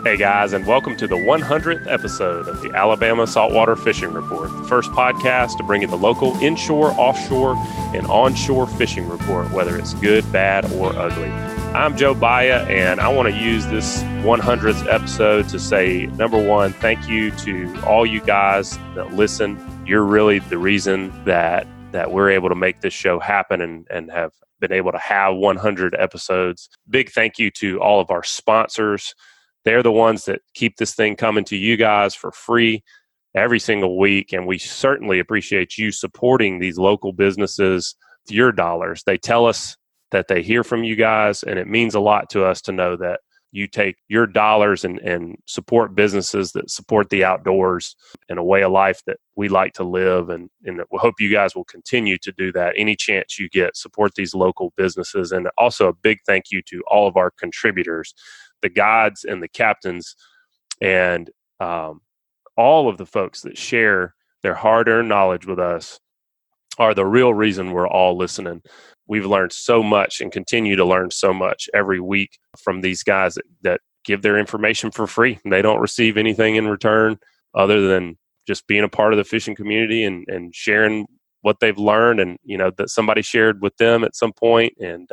Hey guys, and welcome to the 100th episode of the Alabama Saltwater Fishing Report, the first podcast to bring you the local inshore, offshore, and onshore fishing report, whether it's good, bad, or ugly. I'm Joe Baya, and I want to use this 100th episode to say, number one, thank you to all you guys that listen. You're really the reason that we're able to make this show happen and have been able to have 100 episodes. Big thank you to all of our sponsors. They're the ones that keep this thing coming to you guys for free every single week. And we certainly appreciate you supporting these local businesses with your dollars. They tell us that they hear from you guys, and it means a lot to us to know that you take your dollars and support businesses that support the outdoors and a way of life that we like to live. And we hope you guys will continue to do that. Any chance you get, support these local businesses. And also a big thank you to all of our contributors, the guides and the captains, and all of the folks that share their hard-earned knowledge with us are the real reason we're all listening. We've learned so much and continue to learn so much every week from these guys that give their information for free. They don't receive anything in return other than just being a part of the fishing community and sharing what they've learned and, that somebody shared with them at some point. And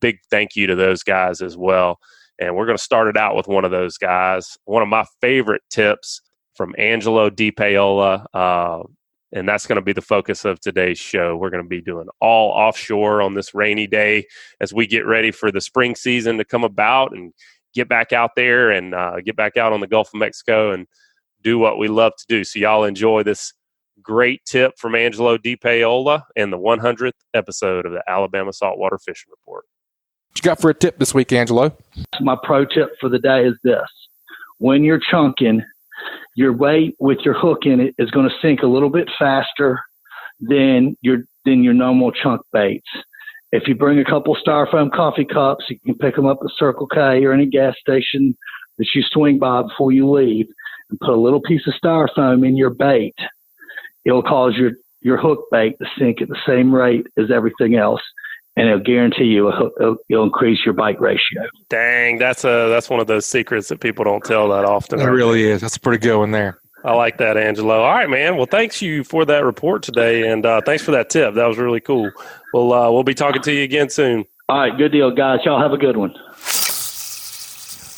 big thank you to those guys as well. And we're going to start it out with one of those guys. One of my favorite tips from Angelo DePaola. And that's going to be the focus of today's show. We're going to be doing all offshore on this rainy day as we get ready for the spring season to come about and get back out there and get back out on the Gulf of Mexico and do what we love to do. So y'all enjoy this great tip from Angelo DePaola and the 100th episode of the Alabama Saltwater Fishing Report. What you got for a tip this week, Angelo? My pro tip for the day is this. When you're chunking, your weight with your hook in it is going to sink a little bit faster than your normal chunk baits. If you bring a couple styrofoam coffee cups, you can pick them up at Circle K or any gas station that you swing by before you leave and put a little piece of styrofoam in your bait. It'll cause your hook bait to sink at the same rate as everything else. And it'll guarantee you it'll increase your bite ratio. Dang, that's one of those secrets that people don't tell that often. It really is. That's a pretty good one there. I like that, Angelo. All right, man. Well, thanks you for that report today, and thanks for that tip. That was really cool. We'll be talking to you again soon. All right, good deal, guys. Y'all have a good one.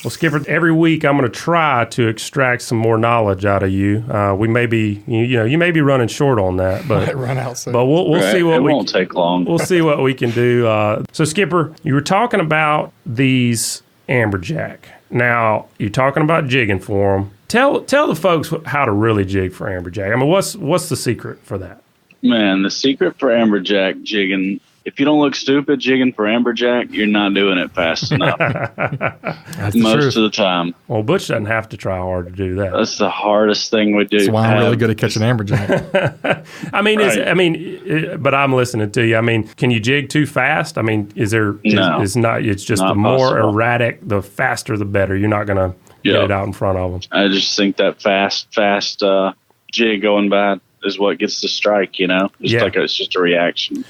Well, Skipper, every week I'm going to try to extract some more knowledge out of you. We may be, you may be running short on that, but might run out soon. But we'll see what it won't take long. We'll see what we can do. So, Skipper, you were talking about these amberjack. Now you're talking about jigging for them. Tell the folks how to really jig for amberjack. I mean, what's the secret for that? Man, the secret for amberjack jigging. If you don't look stupid jigging for amberjack, you're not doing it fast enough. Most of the time. Well, Butch doesn't have to try hard to do that. That's the hardest thing we do. That's why I'm really good at catching amberjack. But I'm listening to you. I mean, can you jig too fast? I mean, No, it's not. It's just not the more possible. erratic, the faster, the better. You're not going to get it out in front of them. I just think that fast jig going by is what gets the strike, it's just a reaction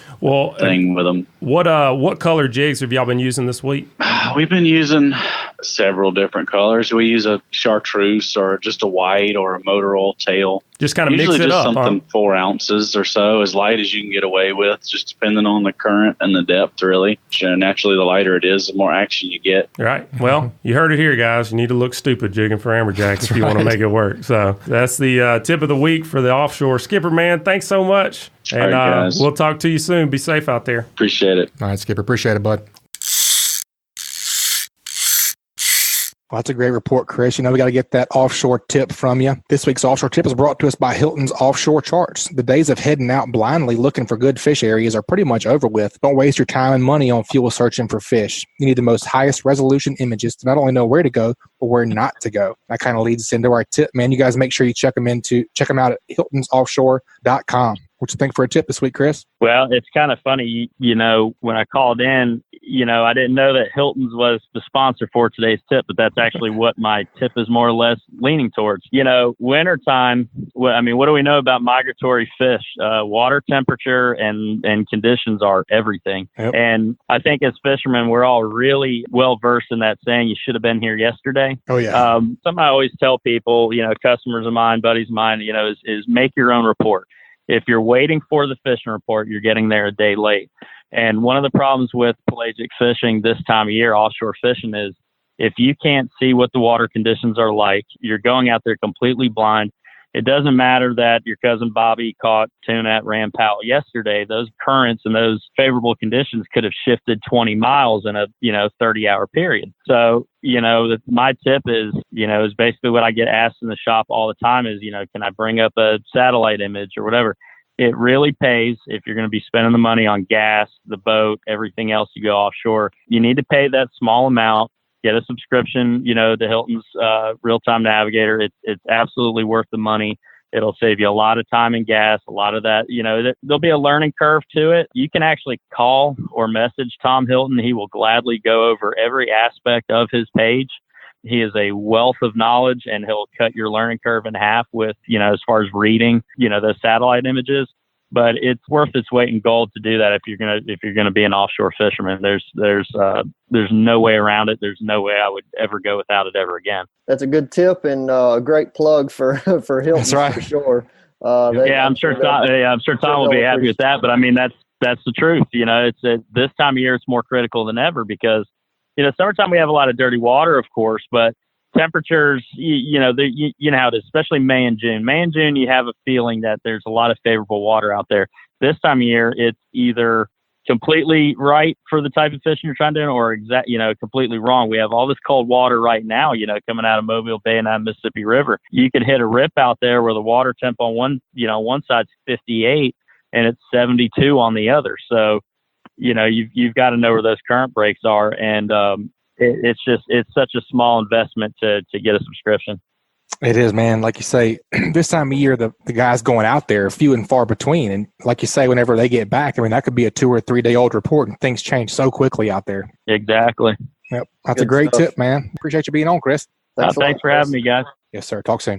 thing with them. What color jigs have y'all been using this week? We've been using several different colors. We use a chartreuse or just a white or a motor oil tail. Just kind of mix Usually it just up. something 4 ounces or so, as light as you can get away with, just depending on the current and the depth, really. Naturally, the lighter it is, the more action you get. Right. Well, you heard it here, guys. You need to look stupid jigging for amberjacks if you want to make it work. So that's the tip of the week for the offshore. Skipper, man, thanks so much. And all right, guys. We'll talk to you soon. Be safe out there. Appreciate it. All right, Skipper. Appreciate it, bud. Well, that's a great report, Chris. We got to get that offshore tip from you. This week's offshore tip is brought to us by Hilton's Offshore Charts. The days of heading out blindly looking for good fish areas are pretty much over with. Don't waste your time and money on fuel searching for fish. You need the most highest resolution images to not only know where to go, but where not to go. That kind of leads us into our tip, man. You guys make sure you check them out at hiltonsoffshore.com. What you think for a tip this week, Chris? Well, it's kind of funny, when I called in, I didn't know that Hilton's was the sponsor for today's tip, but that's actually what my tip is more or less leaning towards. Wintertime, what do we know about migratory fish? Water temperature and conditions are everything. Yep. And I think as fishermen, we're all really well versed in that saying, you should have been here yesterday. Oh, yeah. Something I always tell people, customers of mine, buddies of mine, is make your own report. If you're waiting for the fishing report, you're getting there a day late. And one of the problems with pelagic fishing this time of year, offshore fishing, is if you can't see what the water conditions are like, you're going out there completely blind. It doesn't matter that your cousin Bobby caught tuna at Ram Powell yesterday. Those currents and those favorable conditions could have shifted 20 miles in a 30-hour period. So, my tip is basically what I get asked in the shop all the time is, can I bring up a satellite image or whatever? It really pays if you're going to be spending the money on gas, the boat, everything else you go offshore. You need to pay that small amount. Get a subscription, to Hilton's Real-Time Navigator. It's absolutely worth the money. It'll save you a lot of time and gas, a lot of that. There'll be a learning curve to it. You can actually call or message Tom Hilton. He will gladly go over every aspect of his page. He is a wealth of knowledge, and he'll cut your learning curve in half with, as far as reading, those satellite images. But it's worth its weight in gold to do that if you're gonna be an offshore fisherman. There's no way around it. There's no way I would ever go without it ever again. That's a good tip and a great plug for Hilton. That's right. For sure. I'm sure Tom will be happy with that. But I mean, that's the truth. It's this time of year it's more critical than ever because summertime we have a lot of dirty water, of course, but temperatures, you know how it is, especially May and June. May and June, you have a feeling that there's a lot of favorable water out there. This time of year, it's either completely right for the type of fishing you're trying to do or completely wrong. We have all this cold water right now, coming out of Mobile Bay and out of Mississippi River. You could hit a rip out there where the water temp on one side's 58 and it's 72 on the other. So, you've got to know where those current breaks are. And, it's such a small investment to get a subscription. It is, man. Like you say, this time of year, the guys going out there are few and far between. And like you say, whenever they get back, that could be a 2 or 3 day old report and things change so quickly out there. Exactly. Yep. That's a great tip, man. Appreciate you being on, Chris. Thanks for having me, guys. Yes, sir. Talk soon.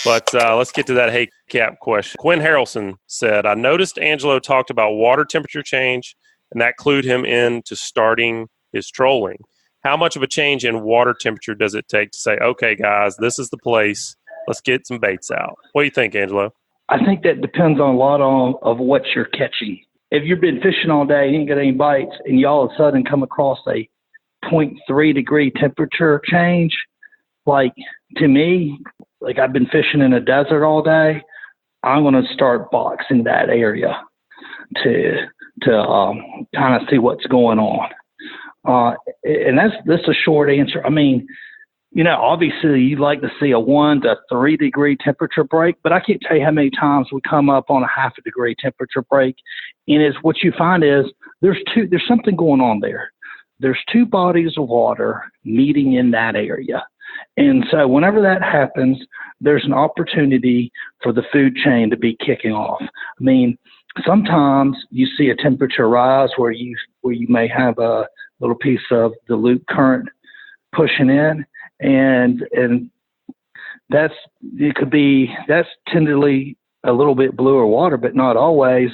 But let's get to that Hey Cap question. Quinn Harrelson said, I noticed Angelo talked about water temperature change, and that clued him into starting his trolling. How much of a change in water temperature does it take to say, okay, guys, this is the place. Let's get some baits out? What do you think, Angelo? I think that depends on a lot of what you're catching. If you've been fishing all day, you ain't got any bites, and you all of a sudden come across a 0.3 degree temperature change, like to me, like I've been fishing in a desert all day, I'm going to start boxing that area to kind of see what's going on. And that's a short answer. I mean, obviously you'd like to see a 1 to 3 degree temperature break, but I can't tell you how many times we come up on a 0.5 degree temperature break. And it's what you find is there's something going on there. There's 2 bodies of water meeting in that area. And so whenever that happens, there's an opportunity for the food chain to be kicking off. I mean, sometimes you see a temperature rise where you may have a little piece of the loop current pushing in, and that's tenderly a little bit bluer water, but not always,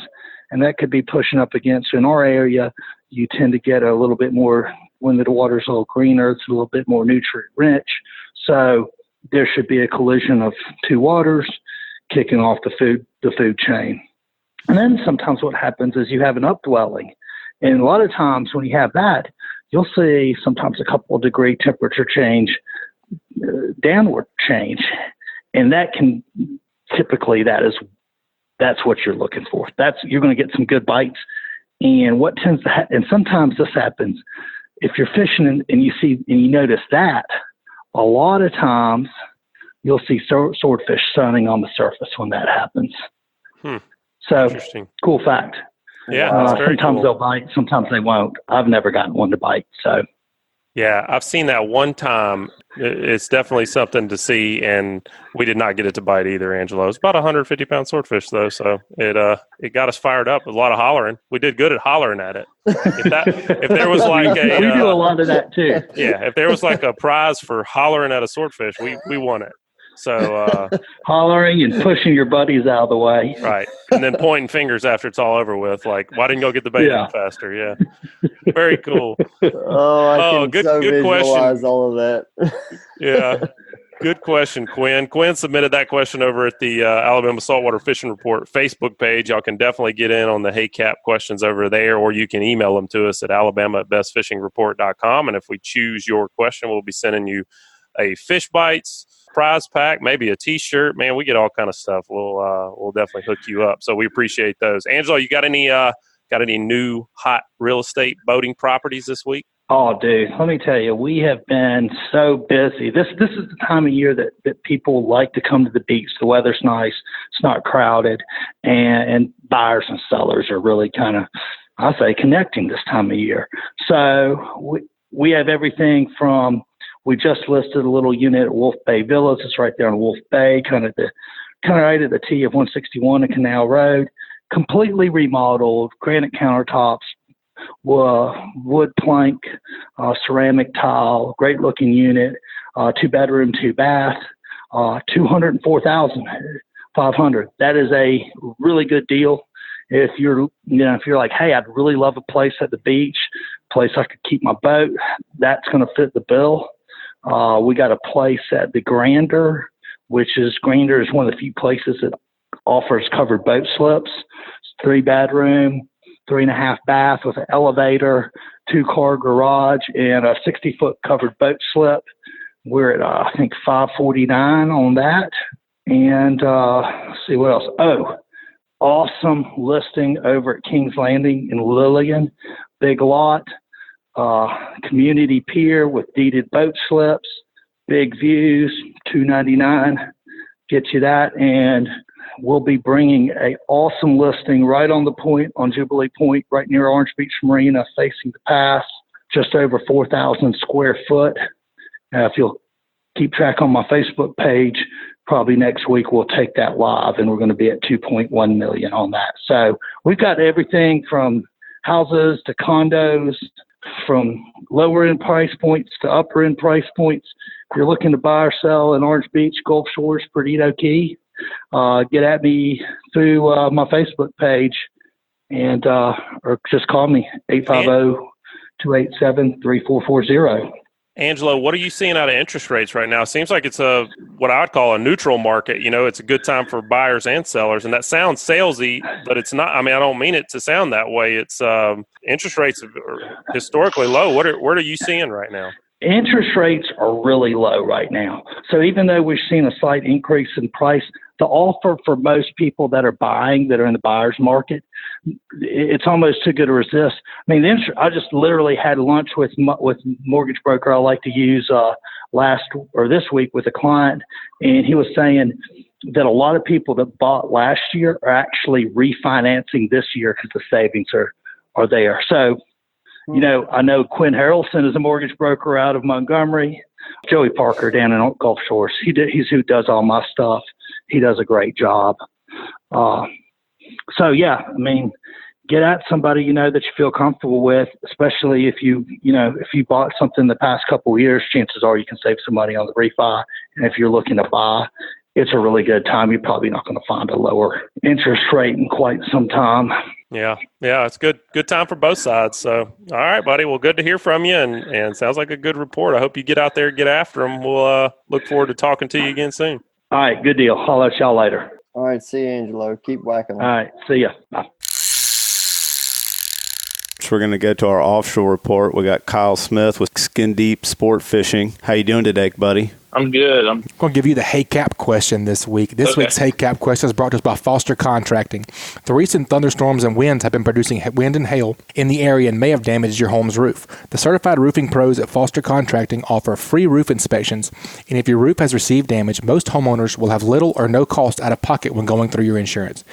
and that could be pushing up against. In our area, you tend to get a little bit more when the water's a little greener. It's a little bit more nutrient rich, so there should be a collision of 2 waters kicking off the food chain. And then sometimes what happens is you have an upwelling. And a lot of times when you have that, you'll see sometimes a couple of degree temperature change, downward change. And that can typically, that's what you're looking for. You're going to get some good bites. And what tends to happen, and sometimes this happens, if you're fishing and you see and you notice that, a lot of times you'll see swordfish sunning on the surface when that happens. So, cool fact. Yeah, sometimes they'll bite, sometimes they won't. I've never gotten one to bite. So, Yeah, I've seen that one time. It's definitely something to see, and we did not get it to bite either, Angelo. It's about 150-pound swordfish, though, so it got us fired up. A lot of hollering. We did good at hollering at it. If there was like we do a lot of that too. Yeah, if there was like a prize for hollering at a swordfish, we won it. So hollering and pushing your buddies out of the way, right, and then pointing fingers after it's all over with, like, why didn't you go get the bait in faster? Yeah, very cool. I can good visualize question. all of that. Yeah, good question, Quinn. Quinn submitted that question over at the Alabama Saltwater Fishing Report Facebook page. Y'all can definitely get in on the Hey Cap questions over there, or you can email them to us at alabama@bestfishingreport.com. And if we choose your question, we'll be sending you a Fishbites prize pack, maybe a T-shirt. Man, we get all kind of stuff. We'll definitely hook you up. So we appreciate those. Angelo, you got any new hot real estate boating properties this week? Oh, dude, let me tell you, we have been so busy. This is the time of year that people like to come to the beach. The weather's nice, it's not crowded, and buyers and sellers are really kind of, I say, connecting this time of year. So we have everything from, we just listed a little unit at Wolf Bay Villas. It's right there on Wolf Bay, kind of right at the T of 161 and Canal Road. Completely remodeled, granite countertops, wood plank, ceramic tile, great looking unit, 2-bedroom, 2-bath, $204,500. That is a really good deal. If you're like, hey, I'd really love a place at the beach, place I could keep my boat, that's going to fit the bill. We got a place at the Grander, Grander is one of the few places that offers covered boat slips. It's 3-bedroom, 3.5 bath with an elevator, 2-car garage, and a 60-foot covered boat slip. We're at, I think, $549 on that. And let's see what else. Oh, awesome listing over at King's Landing in Lillian. Big lot. Community pier with deeded boat slips, big views, $299, get you that. And we'll be bringing a awesome listing right on the point on Jubilee Point, right near Orange Beach Marina, facing the pass, just over 4,000 square foot. If you'll keep track on my Facebook page, probably next week we'll take that live, and we're going to be at 2.1 million on that. So we've got everything from houses to condos, from lower end price points to upper end price points. If you're looking to buy or sell in Orange Beach, Gulf Shores, Perdido Key, get at me through my Facebook page, and or just call me 850-287-3440. Angelo, what are you seeing out of interest rates right now? It seems like it's what I would call a neutral market. It's a good time for buyers and sellers, and that sounds salesy, but it's not. I mean, I don't mean it to sound that way. It's interest rates are historically low. What are you seeing right now? Interest rates are really low right now. So even though we've seen a slight increase in price, the offer for most people that are buying, that are in the buyer's market, it's almost too good to resist. I mean, I just literally had lunch with mortgage broker I like to use this week with a client, and he was saying that a lot of people that bought last year are actually refinancing this year because the savings are there. So, I know Quinn Harrelson is a mortgage broker out of Montgomery. Joey Parker down in Gulf Shores. He's who does all my stuff. He does a great job. So yeah, I mean, get at somebody that you feel comfortable with, especially if you bought something the past couple of years. Chances are you can save some money on the refi. And if you're looking to buy, it's a really good time. You're probably not going to find a lower interest rate in quite some time. Yeah, it's good time for both sides. So, all right, buddy. Well, good to hear from you, and sounds like a good report. I hope you get out there and get after them. We'll look forward to talking to you again soon. All right, good deal. I'll let y'all later. All right, see you, Angelo. Keep whacking them. All right, see ya. Bye. So we're going to go to our offshore report. We got Kyle Smith with Skin Deep Sport Fishing. How you doing today, buddy? I'm good. I'm going to give you the Hey Cap question this week. This week's Hey Cap question is brought to us by Foster Contracting. The recent thunderstorms and winds have been producing wind and hail in the area and may have damaged your home's roof. The certified roofing pros at Foster Contracting offer free roof inspections, and if your roof has received damage, most homeowners will have little or no cost out of pocket when going through your insurance.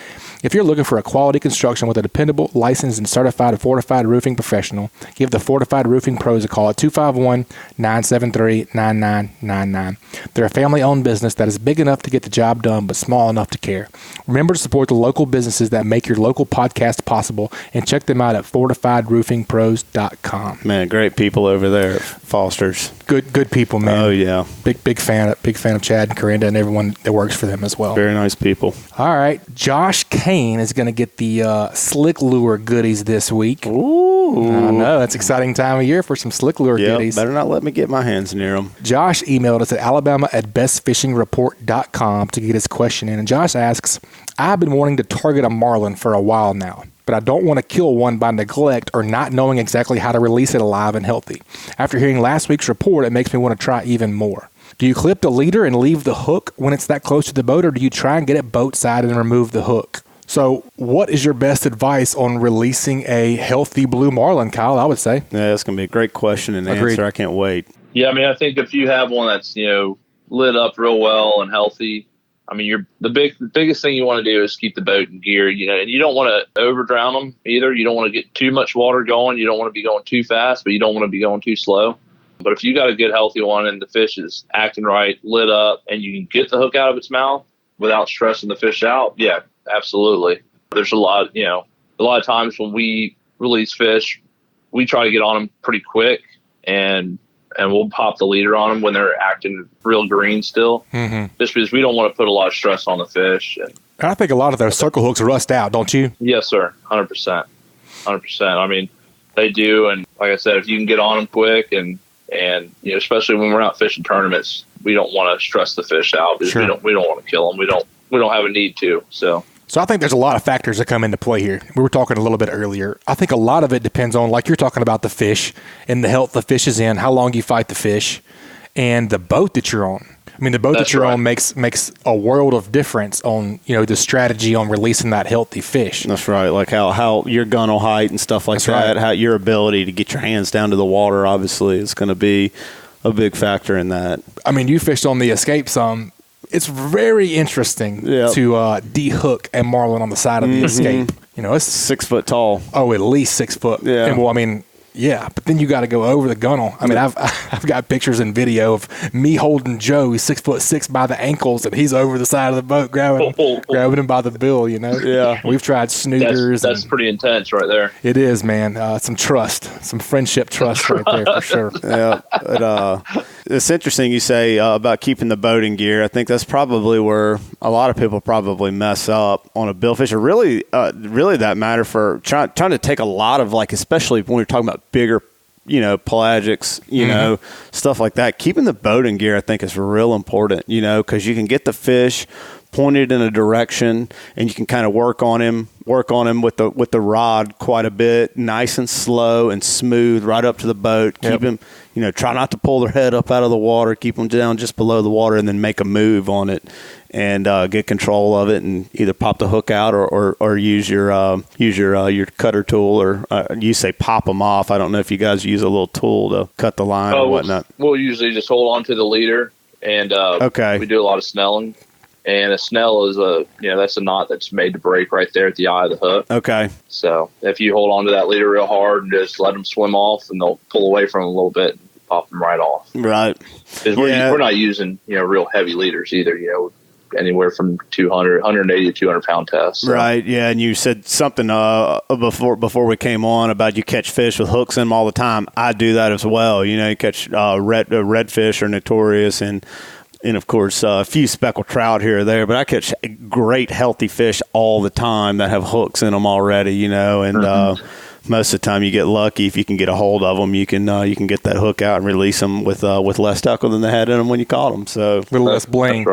If you're looking for a quality construction with a dependable, licensed, and certified fortified roofing professional, give the Fortified Roofing Pros a call at 251-973-9999. They're a family-owned business that is big enough to get the job done, but small enough to care. Remember to support the local businesses that make your local podcast possible, and check them out at fortifiedroofingpros.com. Man, great people over there at Foster's. Good people, man. Oh yeah, big fan of Chad and Corinda and everyone that works for them as well. Very nice people. All right, Josh Kane is going to get the slick lure goodies this week. Ooh, I know that's an exciting time of year for some slick lure goodies. Better not let me get my hands near them. Josh emailed us at alabama@bestfishingreport.com to get his question in, and Josh asks, "I've been wanting to target a marlin for a while now, but I don't want to kill one by neglect or not knowing exactly how to release it alive and healthy. After hearing last week's report, it makes me want to try even more. Do you clip the leader and leave the hook when it's that close to the boat, or do you try and get it boat side and remove the hook?" So what is your best advice on releasing a healthy blue marlin, Kyle, I would say? Yeah, that's going to be a great question and answer. I can't wait. Yeah, I mean, I think if you have one that's, lit up real well and healthy, I mean, the biggest thing you want to do is keep the boat in gear, and you don't want to over drown them either. You don't want to get too much water going. You don't want to be going too fast, but you don't want to be going too slow. But if you got a good healthy one and the fish is acting right, lit up, and you can get the hook out of its mouth without stressing the fish out, yeah, absolutely. There's a lot of times when we release fish, we try to get on them pretty quick, and we'll pop the leader on them when they're acting real green still, just because we don't want to put a lot of stress on the fish. And I think a lot of those circle hooks rust out, don't you? Yes, sir. 100%. I mean, they do. And like I said, if you can get on them quick and especially when we're out fishing tournaments, we don't want to stress the fish out because we don't want to kill them. We don't have a need to. So I think there's a lot of factors that come into play here. We were talking a little bit earlier. I think a lot of it depends on, like you're talking about, the fish and the health the fish is in, how long you fight the fish, and the boat that you're on. I mean, the boat that you're on makes a world of difference on, the strategy on releasing that healthy fish. That's right. Like how your gunnel height and stuff like that, how your ability to get your hands down to the water, obviously, is going to be a big factor in that. I mean, you fished on the Escape some. It's very interesting to de-hook a marlin on the side of the Escape. It's 6 foot tall. Oh, at least 6 foot. Yeah. And well, I mean, yeah, but then you got to go over the gunnel. I mean, I've got pictures and video of me holding Joe, who's 6'6" by the ankles, and he's over the side of the boat grabbing him by the bill. Yeah, we've tried snookers. That's pretty intense, right there. It is, man. Some friendship trust right there for sure. Yeah, but it's interesting you say about keeping the boat in gear. I think that's probably where a lot of people probably mess up on a billfish, or really that matter for trying to take a lot of, like, especially when we're talking about bigger, pelagics, stuff like that. Keeping the boat in gear, I think, is real important, because you can get the fish pointed in a direction and you can kind of work on him with the rod quite a bit, nice and slow and smooth right up to the boat. Keep him, try not to pull their head up out of the water, keep them down just below the water, and then make a move on it and get control of it, and either pop the hook out or use your cutter tool, or you say pop them off. I don't know if you guys use a little tool to cut the line or whatnot. We'll usually just hold on to the leader, and we do a lot of snelling. And a snell is that's a knot that's made to break right there at the eye of the hook. Okay. So if you hold on to that leader real hard and just let them swim off, and they'll pull away from them a little bit and pop them right off. Right. Because we're not using, real heavy leaders either, anywhere from 180 to 200 pound tests. So. Right. Yeah. And you said something before we came on about you catch fish with hooks in them all the time. I do that as well. You catch redfish are notorious, and of course, a few speckled trout here or there, but I catch great healthy fish all the time that have hooks in them already, and most of the time you get lucky if you can get a hold of them. You can get that hook out and release them with less tackle than they had in them when you caught them. So a little less bling.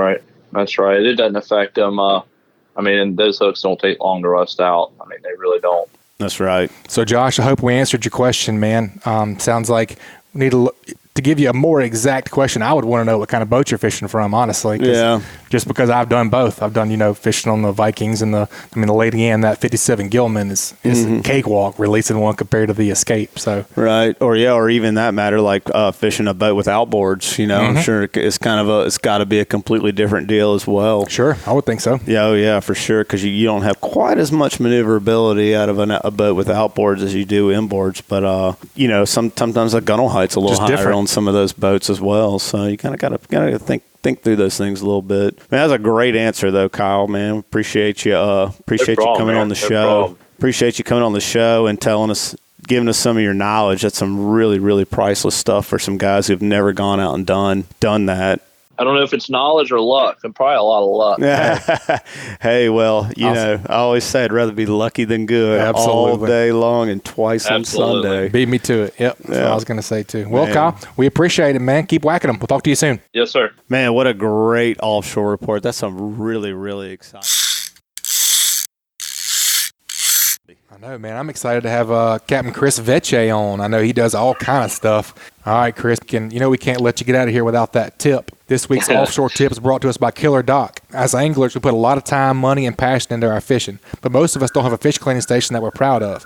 That's right. It doesn't affect them. Those hooks don't take long to rust out. They really don't. That's right. So, Josh, I hope we answered your question, man. Sounds like we need to to give you a more exact question, I would want to know what kind of boat you're fishing from, honestly. Yeah. Just because I've done both. I've done, fishing on the Vikings and the Lady Anne, that 57 Gilman is a cakewalk releasing one compared to the Escape. So right. Or even that matter, like fishing a boat with outboards, I'm sure it's got to be a completely different deal as well. Sure. I would think so. Yeah. Oh yeah, for sure. Cause you don't have quite as much maneuverability out of a boat with outboards as you do inboards. But, sometimes the gunnel height's a little higher different on some of those boats as well. So you kind of got to think through those things a little bit. Man, that's a great answer though, Kyle, man. Appreciate you coming on the show. Appreciate you coming on the show and giving us some of your knowledge. That's some really, really priceless stuff for some guys who've never gone out and done that. I don't know if it's knowledge or luck. And probably a lot of luck. Hey, well, I always say I'd rather be lucky than good. Absolutely. All day long and twice on Sunday. Beat me to it. Yep. That's what I was going to say, too. Well, Kyle, we appreciate it, man. Keep whacking them. We'll talk to you soon. Yes, sir. Man, what a great offshore report. That's some really, really exciting. I know, man. I'm excited to have Captain Chris Vecsey on. I know he does all kind of stuff. All right, Chris, we can't let you get out of here without that tip. This week's offshore tip is brought to us by KillerDock. As anglers, we put a lot of time, money, and passion into our fishing, but most of us don't have a fish cleaning station that we're proud of.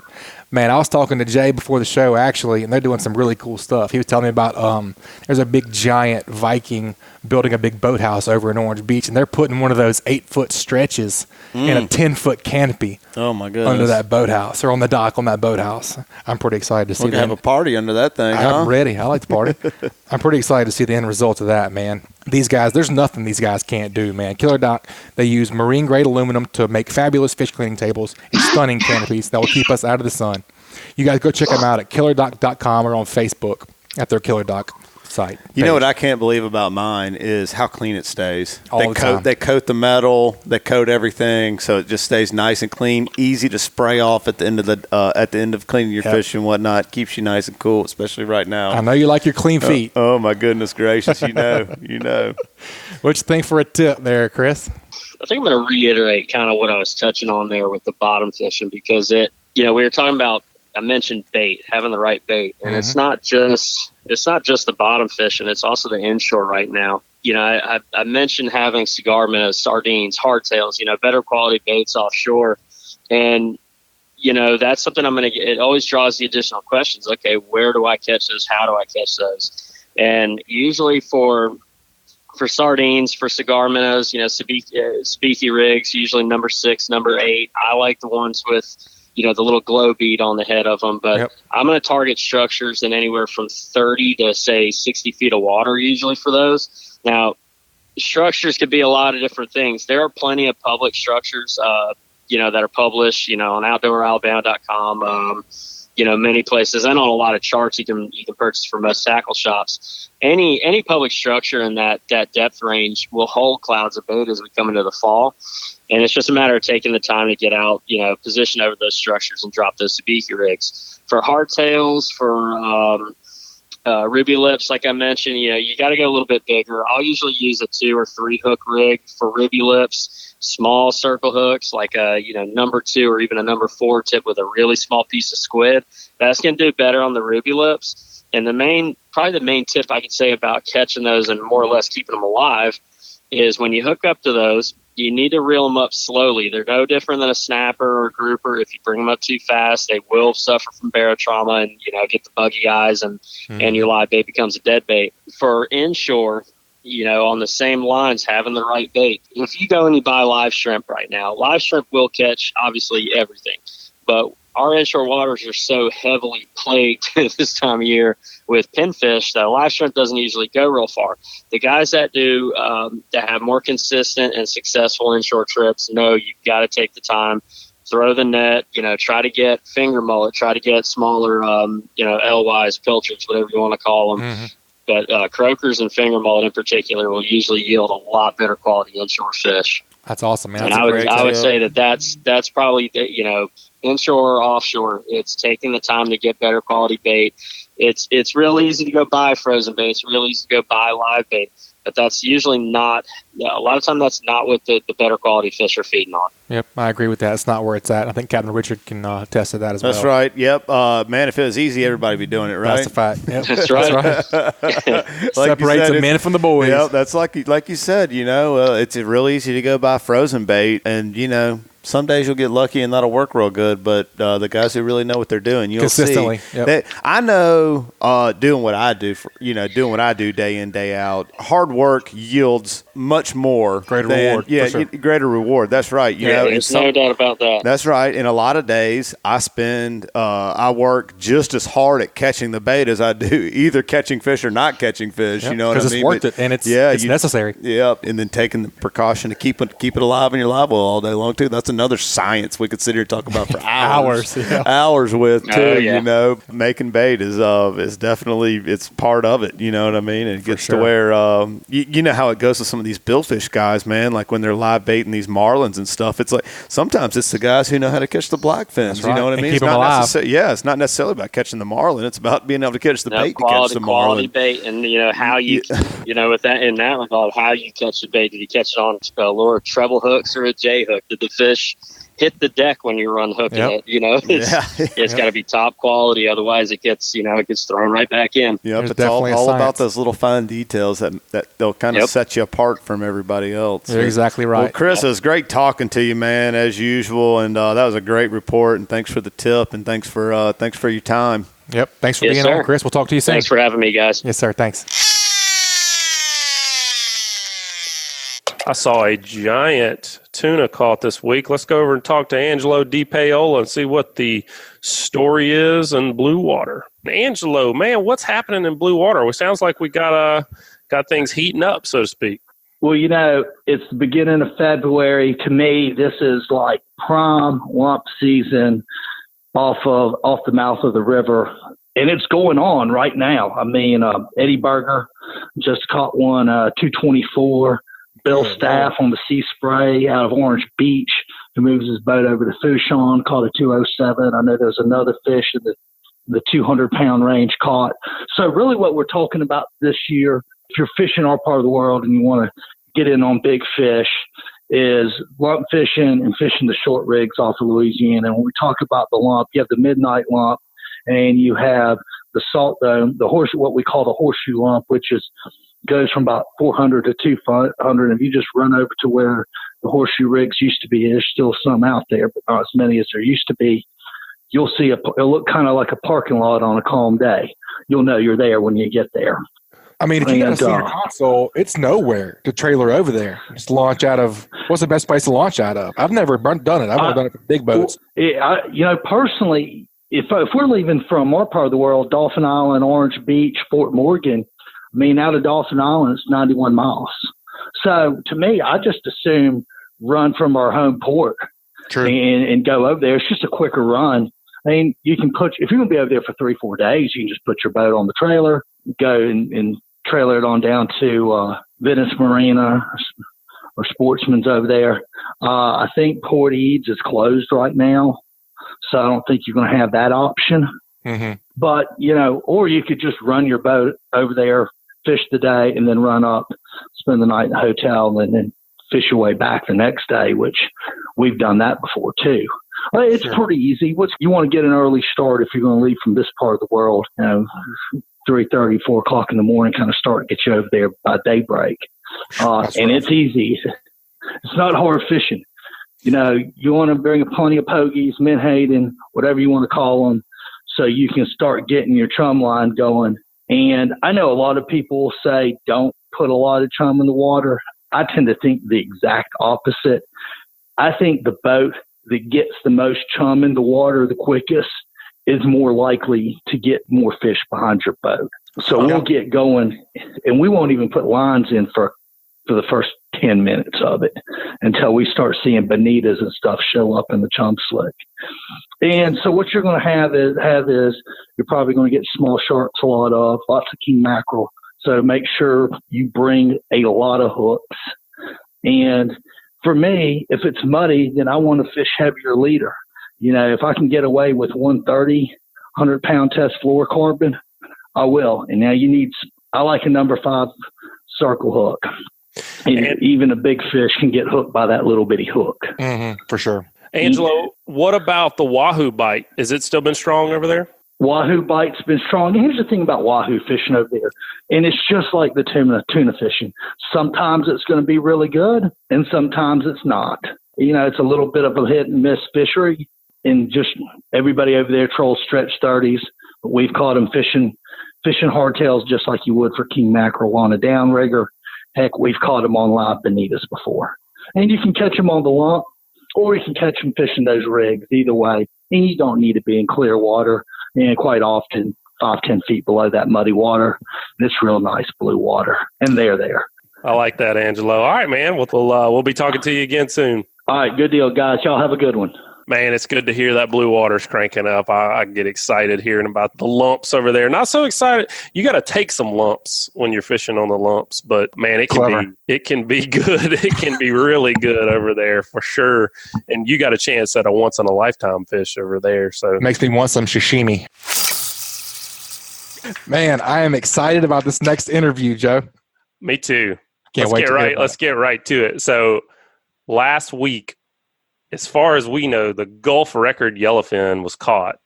Man, I was talking to Jay before the show, actually, and they're doing some really cool stuff. He was telling me about there's a big giant Viking building a big boathouse over in Orange Beach, and they're putting one of those 8-foot stretches in a 10-foot canopy. Oh my goodness! Under that boathouse, or on the dock on that boathouse. I'm pretty excited to see. We're gonna have a party under that thing. I'm ready. I like to party. I'm pretty excited to see the end result of that, man. These guys, there's nothing these guys can't do, man. KillerDock, they use marine-grade aluminum to make fabulous fish cleaning tables and stunning canopies that will keep us out of the sun. You guys go check them out at KillerDock.com or on Facebook at their KillerDock site. You know what I can't believe about mine is how clean it stays. They coat the metal, they coat everything, so it just stays nice and clean, easy to spray off at the end of cleaning your fish and whatnot. Keeps you nice and cool, especially right now. I know you like your clean feet. Oh my goodness gracious, you know. What you think for a tip there, Chris? I think I'm going to reiterate kind of what I was touching on there with the bottom fishing, because we were talking about, I mentioned bait, having the right bait, and it's not just the bottom fishing; it's also the inshore right now. I mentioned having cigar minnows, sardines, hardtails, better quality baits offshore, and that's something I'm going to get. It always draws the additional questions. Okay, where do I catch those? How do I catch those? And usually for sardines, for cigar minnows, speaky rigs, usually number 6, number 8. I like the ones with the little glow bead on the head of them, but I'm going to target structures in anywhere from 30 to say 60 feet of water usually for those. Now, structures could be a lot of different things. There are plenty of public structures, that are published, on outdooralabama.com, many places, and on a lot of charts you can purchase from most tackle shops. Any public structure in that depth range will hold clouds of bait as we come into the fall. And it's just a matter of taking the time to get out, position over those structures and drop those sabiki rigs. For hardtails, for ruby lips, like I mentioned, you got to go a little bit bigger. I'll usually use a 2 or 3 hook rig for ruby lips. Small circle hooks, like a number 2 or even a number 4 tip with a really small piece of squid. That's going to do better on the ruby lips. And the main tip I could say about catching those and more or less keeping them alive is when you hook up to those, you need to reel them up slowly. They're no different than a snapper or a grouper. If you bring them up too fast, they will suffer from barotrauma and, get the buggy eyes and your live bait becomes a dead bait. For inshore, on the same lines, having the right bait. If you go and you buy live shrimp right now, live shrimp will catch obviously everything, but our inshore waters are so heavily plagued this time of year with pinfish that live shrimp doesn't usually go real far. The guys that do, that have more consistent and successful inshore trips, know you've got to take the time, throw the net, try to get finger mullet, try to get smaller, L-wise, pilchards, whatever you want to call them. But croakers and finger mullet in particular will usually yield a lot better quality inshore fish. That's awesome, man. And I would say that's probably, inshore or offshore, it's taking the time to get better quality bait. It's real easy to go buy frozen bait. It's real easy to go buy live bait. But that's usually not, a lot of time that's not what the better quality fish are feeding on. Yep, I agree with that. It's not where it's at. I think Captain Richard can attest to that as well. That's right. Yep. Man, if it was easy, everybody would be doing it, right? That's a fact. Yep. That's right. Like separates the men from the boys. Yep, that's like you said, it's real easy to go buy frozen bait, and, some days you'll get lucky and that'll work real good, but the guys who really know what they're doing, you'll consistently. See. Yep. I know doing what I do, doing what I do day in, day out, hard work yields much more. Greater reward. Yeah, sure. Greater reward. That's right. There's no doubt about that. That's right. And a lot of days I work just as hard at catching the bait as I do either catching fish or not catching fish. Yep. You know what I mean? Because it's worth it, and it's necessary. Yep. And then taking the precaution to keep it alive in your live well all day long, too. That's another science we could sit here and talk about for hours. Hours with, too. Making bait is definitely, it's part of it. You know what I mean? And it gets to where, you know how it goes with some of these billfish guys, man, like when they're live baiting these marlins and stuff. It's like sometimes it's the guys who know how to catch the blackfins. You know what I mean? Keep them alive. It's not necessarily about catching the marlin. It's about being able to catch the bait to catch the quality marlin. Bait, and how you, with that in that regard, how you catch the bait. Did you catch it on a lure, treble hooks, or a J hook? Did the fish hit the deck when you run hooking it? It's got to be top quality, otherwise it gets thrown right back in. Yep, it's all about those little fine details that they'll kind of set you apart from everybody else. You're exactly right. Well, Chris, it was great talking to you, man, as usual, and that was a great report. And thanks for the tip, and thanks for your time. Yep, thanks for being on, Chris. We'll talk to you soon. Thanks for having me, guys. Yes, sir. Thanks. I saw a giant tuna caught this week. Let's go over and talk to Angelo DePaola and see what the story is in Bluewater. Angelo, man, what's happening in Bluewater? It sounds like we got things heating up, so to speak. Well, it's the beginning of February. To me, this is like prime lump season off the mouth of the river. And it's going on right now. I mean, Eddie Berger just caught one, 224. Bill Staff on the Sea Spray out of Orange Beach, who moves his boat over to Fouchon, caught a 207. I know there's another fish in the 200-pound range caught. So really what we're talking about this year, if you're fishing our part of the world and you want to get in on big fish, is lump fishing and fishing the short rigs off of Louisiana. And when we talk about the lump, you have the midnight lump and you have the salt dome, what we call the horseshoe lump, which goes from about 400 to 200. If you just run over to where the horseshoe rigs used to be, there's still some out there, but not as many as there used to be. You'll see it'll look kind of like a parking lot on a calm day. You'll know you're there when you get there. I mean, if you got a center console, it's nowhere to trailer over there. Just launch out of. What's the best place to launch out of? I've never done it. I've only done it for big boats. Personally, if we're leaving from our part of the world, Dolphin Island, Orange Beach, Fort Morgan, I mean, out of Dolphin Island, it's 91 miles. So to me, I just assume run from our home port and go over there. It's just a quicker run. I mean, if you're going to be over there for 3-4 days, you can just put your boat on the trailer, go and trailer it on down to Venice Marina or Sportsman's over there. I think Port Eads is closed right now, so I don't think you're going to have that option. Mm-hmm. But, or you could just run your boat over there, fish the day, and then run up, spend the night in the hotel, and then fish your way back the next day, which we've done that before too. It's pretty easy. You want to get an early start if you're going to leave from this part of the world, 3:30, 4 o'clock in the morning, kind of start, get you over there by daybreak. And it's easy. It's not hard fishing. You want to bring plenty of pogies, menhaden, whatever you want to call them, so you can start getting your chum line going. And I know a lot of people say don't put a lot of chum in the water. I tend to think the exact opposite. I think the boat that gets the most chum in the water the quickest is more likely to get more fish behind your boat. So we'll get going, and we won't even put lines in for the first 10 minutes of it until we start seeing bonitas and stuff show up in the chum slick. And so what you're going to have is you're probably going to get small sharks, lots of king mackerel. So make sure you bring a lot of hooks. And for me, if it's muddy, then I want to fish heavier leader. If I can get away with 130, 100-pound test fluorocarbon, I will. And now I like a number 5 circle hook. And even a big fish can get hooked by that little bitty hook. For sure. Angelo, what about the wahoo bite? Has it still been strong over there? Wahoo bite's been strong. And here's the thing about wahoo fishing over there. And it's just like the tuna fishing. Sometimes it's going to be really good, and sometimes it's not. You know, it's a little bit of a hit and miss fishery. And just everybody over there trolls stretch 30s. But we've caught them fishing hardtails just like you would for king mackerel on a downrigger. Heck, we've caught them on live bonitas before. And you can catch them on the lump, or you can catch them fishing those rigs. Either way. And you don't need to be in clear water. And quite often, 5-10 feet below that muddy water. And it's real nice blue water. And they're there. I like that, Angelo. All right, man. We'll be talking to you again soon. All right, good deal, guys. Y'all have a good one. Man, it's good to hear that blue water's cranking up. I get excited hearing about the lumps over there. Not so excited. You got to take some lumps when you're fishing on the lumps, but man, it can be good. It can be really good over there for sure. And you got a chance at a once in a lifetime fish over there. So it makes me want some sashimi. Man, I am excited about this next interview, Joe. Me too. Let's get right to it. So last week, as far as we know, the Gulf record yellowfin was caught.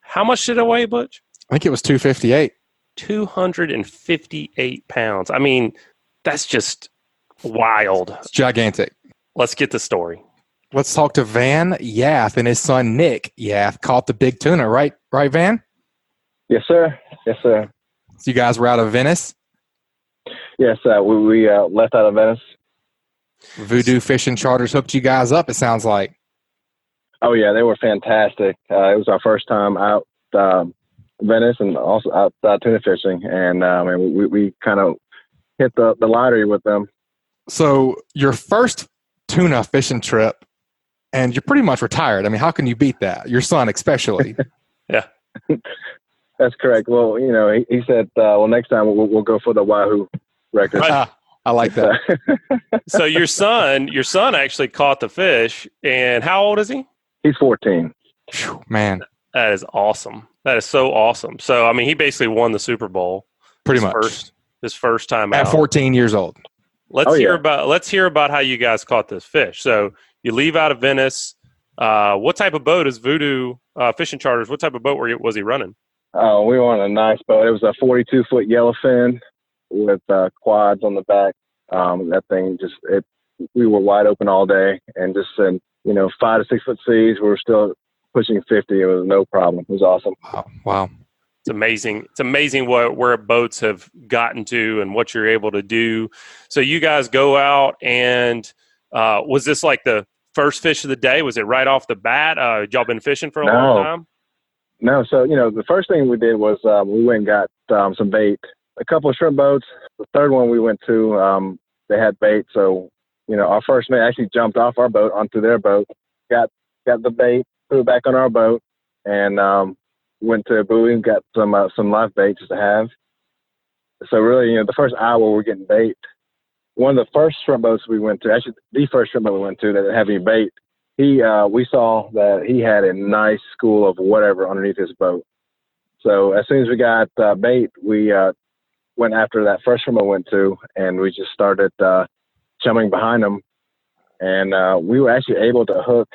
How much did it weigh, Butch? I think it was 258. 258 pounds. I mean, that's just wild. It's gigantic. Let's get the story. Let's talk to Van Yath and his son, Nick Yath, caught the big tuna, right? Right, Van? Yes, sir. Yes, sir. So you guys were out of Venice? Yes, we left out of Venice. Voodoo Fishing Charters hooked you guys up, it sounds like. Oh, yeah, they were fantastic. It was our first time out Venice and also out tuna fishing. And we kind of hit the lottery with them. So your first tuna fishing trip, and you're pretty much retired. I mean, how can you beat that? Your son especially. Yeah. That's correct. Well, you know, he said, next time we'll go for the wahoo record. I like that. So your son actually caught the fish, and how old is he? He's 14. Whew, man. That is awesome. That is so awesome. So, I mean, he basically won the Super Bowl. His first time out. At 14 years old. Let's hear about how you guys caught this fish. So you leave out of Venice. What type of boat is Voodoo Fishing Charters? What type of boat was he running? Oh, we were on a nice boat. It was a 42-foot yellowfin with quads on the back. That thing we were wide open all day, and just in 5 to 6 foot seas, we were still pushing 50. It was no problem. It was awesome. Wow. It's amazing. It's amazing where boats have gotten to and what you're able to do. So you guys go out, and was this like the first fish of the day? Was it right off the bat? Y'all been fishing for a long time? No. So, the first thing we did was we went and got some bait, a couple of shrimp boats. The third one we went to, they had bait. So, our first mate actually jumped off our boat onto their boat, got the bait, threw it back on our boat, and went to a buoy and got some live bait just to have. So really, the first hour we're getting bait. One of the first shrimp boats we went to, actually the first shrimp boat we went to that didn't have any bait, we saw that he had a nice school of whatever underneath his boat. So as soon as we got bait, we went after that first shrimp boat went to, and we just started chumming behind him. And we were actually able to hook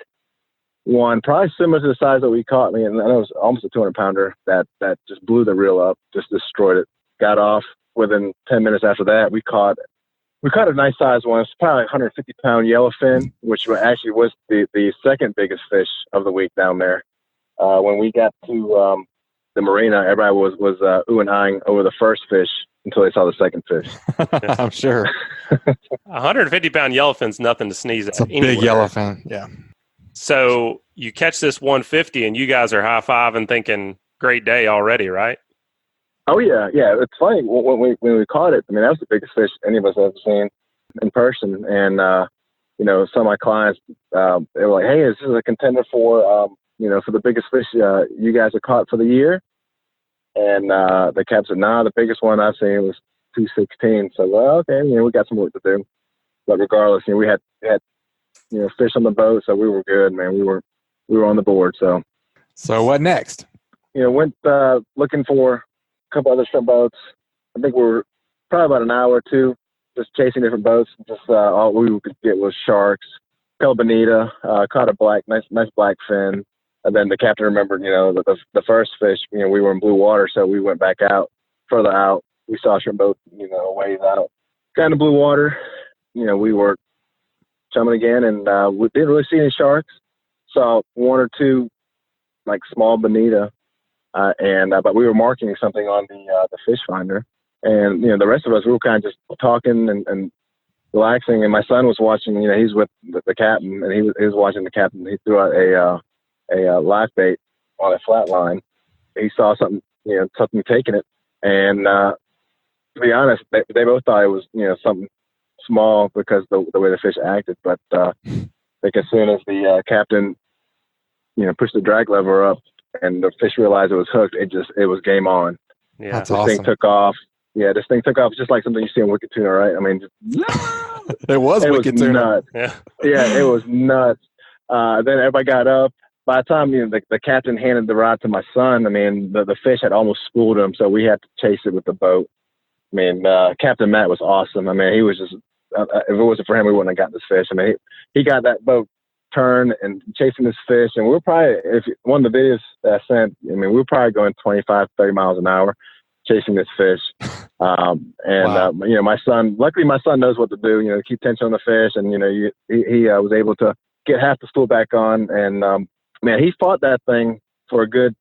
one probably similar to the size that we caught. I know it was almost a 200-pounder that just blew the reel up, just destroyed it. Got off within 10 minutes after that. We caught a nice size one. It's probably 150-pound yellowfin, which actually was the second biggest fish of the week down there. When we got to the marina, everybody was ooh and eyeing over the first fish until they saw the second fish. I'm sure. 150-pound yellowfin's nothing to sneeze at. It's a big yellowfin, yeah. So you catch this 150, and you guys are high-fiving thinking, great day already, right? Oh, yeah. It's funny. When we caught it, I mean, that was the biggest fish any of us have seen in person. And, some of my clients, they were like, hey, this is a contender for the biggest fish you guys have caught for the year. And the Capt said, the biggest one I've seen was 216. So, okay, we got some work to do. But regardless, we had fish on the boat, so we were good, man. We were on the board. So what next? Went looking for a couple other shrimp boats. I think we're probably about an hour or two, just chasing different boats. Just all we could get was sharks, couple bonita, caught a nice black fin. And then the captain remembered, the first fish, we were in blue water, so we went back out, further out. We saw a shrimp boat, a ways out. Got into blue water, we were chumming again, and we didn't really see any sharks. Saw one or two, like small bonita, but we were marking something on the fish finder. And, the rest of us, we were kind of just talking and relaxing. And my son was watching, he's with the captain, and he was watching the captain. He threw out a live bait on a flat line. He saw something, something taking it. And to be honest, they both thought it was, something small because the way the fish acted. But I think as soon as the captain, pushed the drag lever up and the fish realized it was hooked, it was game on. Yeah, that's this awesome. thing took off. Yeah, this thing took off just like something you see in Wicked Tuna, right? I mean, it was Wicked Tuna. Nuts. Yeah, it was nuts. Then everybody got up. By the time the captain handed the rod to my son, I mean, the fish had almost schooled him, so we had to chase it with the boat. I mean, Captain Matt was awesome. I mean, he was just, if it wasn't for him, we wouldn't have got this fish. I mean, he got that boat turned and chasing this fish, and we were probably, if one of the videos that I sent, I mean, we were probably going 25, 30 miles an hour chasing this fish. Wow. My son, luckily my son knows what to do, keep tension on the fish, and, he was able to get half the spool back on, and, man, he fought that thing for a good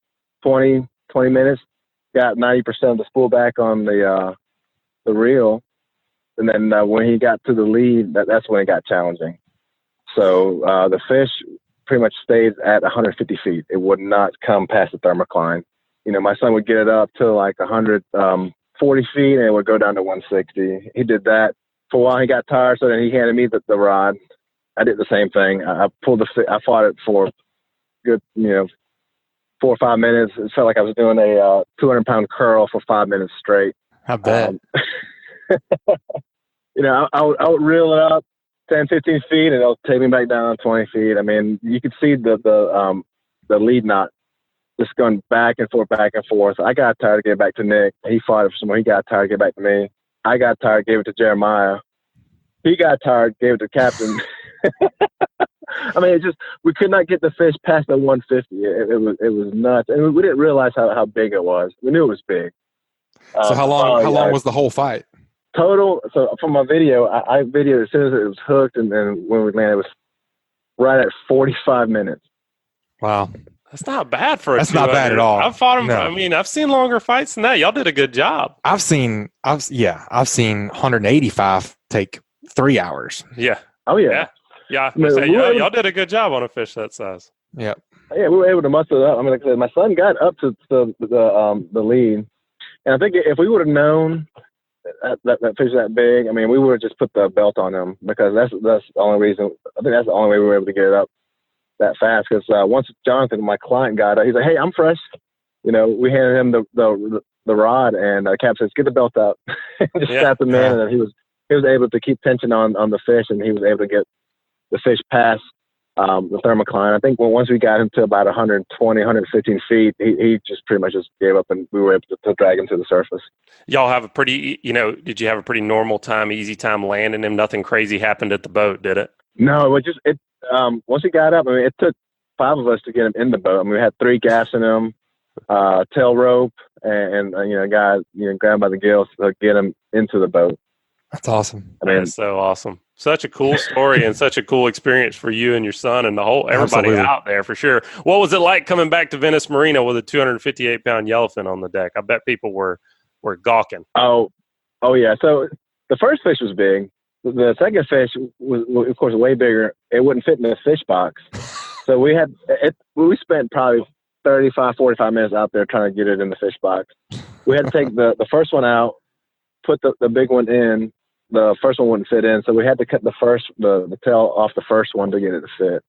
20 minutes, got 90% of the spool back on the reel. And then when he got to the lead, that's when it got challenging. So the fish pretty much stayed at 150 feet. It would not come past the thermocline. My son would get it up to like 140 feet, and it would go down to 160. He did that for a while. He got tired, so then he handed me the rod. I did the same thing. I fought it for good, 4 or 5 minutes. It felt like I was doing a 200-pound curl for 5 minutes straight. How bad? I would reel it up 10, 15 feet, and it'll take me back down 20 feet. I mean, you could see the lead knot just going back and forth. I got tired to get back to Nick. He fought it for some more. He got tired to get back to me. I got tired, gave it to Jeremiah. He got tired, gave it to Captain. I mean, we could not get the fish past the 150. It was nuts, and we didn't realize how big it was. We knew it was big. So how long was the whole fight? Total. So from my video, I videoed as soon as it was hooked, and then when we landed, it was right at 45 minutes. Wow. That's not bad for That's not bad at all. I've fought him. No. I mean, I've seen longer fights than that. Y'all did a good job. I've seen 185 take 3 hours. Yeah. Oh yeah. Yeah. Yeah. Y'all did a good job on a fish that size. Yeah. Yeah, we were able to muster it up. I mean, like I said, my son got up to the lead, and I think if we would have known that fish that big, I mean, we would have just put the belt on him, because that's the only reason. I think that's the only way we were able to get it up that fast. Because once Jonathan, my client, got up, he's like, "Hey, I'm fresh." We handed him the rod, and Cap says, "Get the belt out." Just strapped him in, and he was able to keep tension on the fish, and he was able to get the fish past the thermocline. I think once we got him to about 120, 115 feet, he just pretty much just gave up, and we were able to drag him to the surface. Y'all have a pretty, did you have a pretty normal time, easy time landing him? Nothing crazy happened at the boat, did it? No, once he got up, I mean, it took 5 of us to get him in the boat. I mean, we had 3 gaffs in him, tail rope, and a guy, grabbed by the gills to get him into the boat. That's awesome. I mean, that's so awesome. Such a cool story and such a cool experience for you and your son and everybody Absolutely. out there, for sure. What was it like coming back to Venice Marina with a 258-pound yellowfin on the deck? I bet people were gawking. Oh yeah. So the first fish was big. The second fish was, of course, way bigger. It wouldn't fit in the fish box. So we spent probably 35, 45 minutes out there trying to get it in the fish box. We had to take the first one out, put the big one in. The first one wouldn't fit in, so we had to cut the tail off the first one to get it to fit.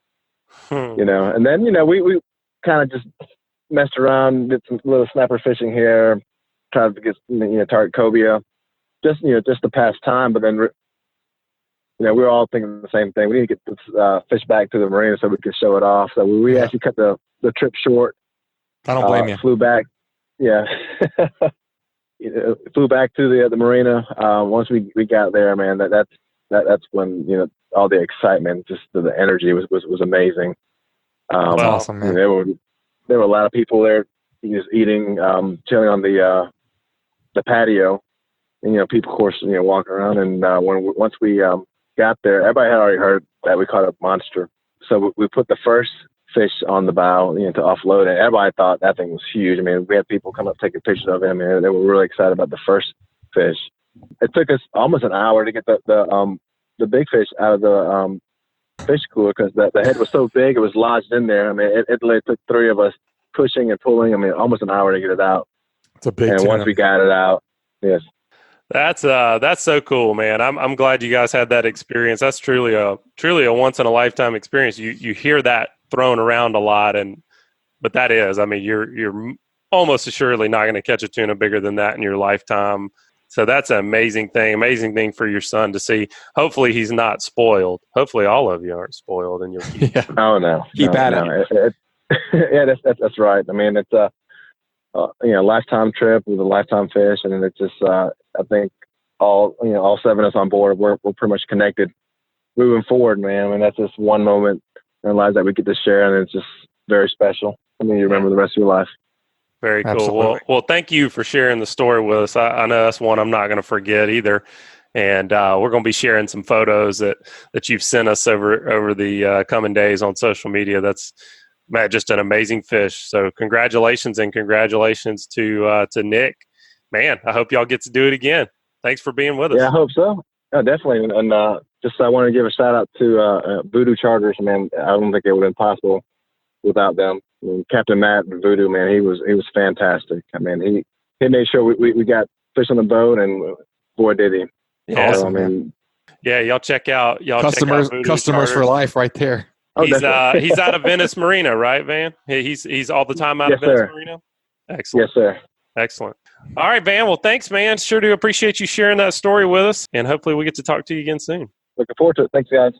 And then we kind of just messed around, did some little snapper fishing here, tried to get target cobia, just to pass time. But then we were all thinking the same thing. We need to get this fish back to the marina so we could show it off. So we actually cut the trip short. I don't blame you. Flew back. Yeah. flew back to the marina. Once we got there, man, that's when, you know, all the excitement, just the energy was amazing. That's awesome, man. There were a lot of people there just eating, chilling on the patio, and, you know, people, of course, you know, walking around. And once we got there, everybody had already heard that we caught a monster. So we put the first fish on the bow, you know, to offload it. Everybody thought that thing was huge. I mean, we had people come up taking pictures of him, and they were really excited about the first fish. It took us almost an hour to get the big fish out of the fish cooler, because the head was so big, it was lodged in there. I mean, it literally took three of us pushing and pulling. I mean, almost an hour to get it out. It's a big. And once we got it out, yes. That's so cool, man. I'm glad you guys had that experience. That's truly a once in a lifetime experience. You hear that thrown around a lot, but that is, I mean, you're almost assuredly not going to catch a tuna bigger than that in your lifetime. So that's an amazing thing for your son to see. Hopefully he's not spoiled. Hopefully all of you aren't spoiled, and you'll keep Oh no, keep at it. Yeah, that's right. I mean, it's a lifetime trip with a lifetime fish, and it's just I think all seven of us on board, we're pretty much connected moving forward, man. I mean, that's just one moment in our lives that we get to share, and it's just very special. I mean, you remember the rest of your life. Very cool. Absolutely. Well, thank you for sharing the story with us. I know that's one I'm not going to forget either. And we're going to be sharing some photos that you've sent us over the coming days on social media. That's, man, just an amazing fish. So congratulations to Nick. Man, I hope y'all get to do it again. Thanks for being with us. Yeah, I hope so. Yeah, definitely. And just I want to give a shout out to Voodoo Charters. Man, I don't think it would have been possible without them. I mean, Captain Matt and Voodoo, man, he was fantastic. I mean, he made sure we got fish on the boat, and boy did he. Yeah, awesome, man. Yeah, y'all check out customers Charters. for life right there. Oh, he's out of Venice Marina, right, Van? He's all the time out of Venice Marina. Excellent. Yes, sir. Excellent. All right, Van. Well, thanks, man. Sure do appreciate you sharing that story with us, and hopefully we get to talk to you again soon. Looking forward to it. Thanks, guys.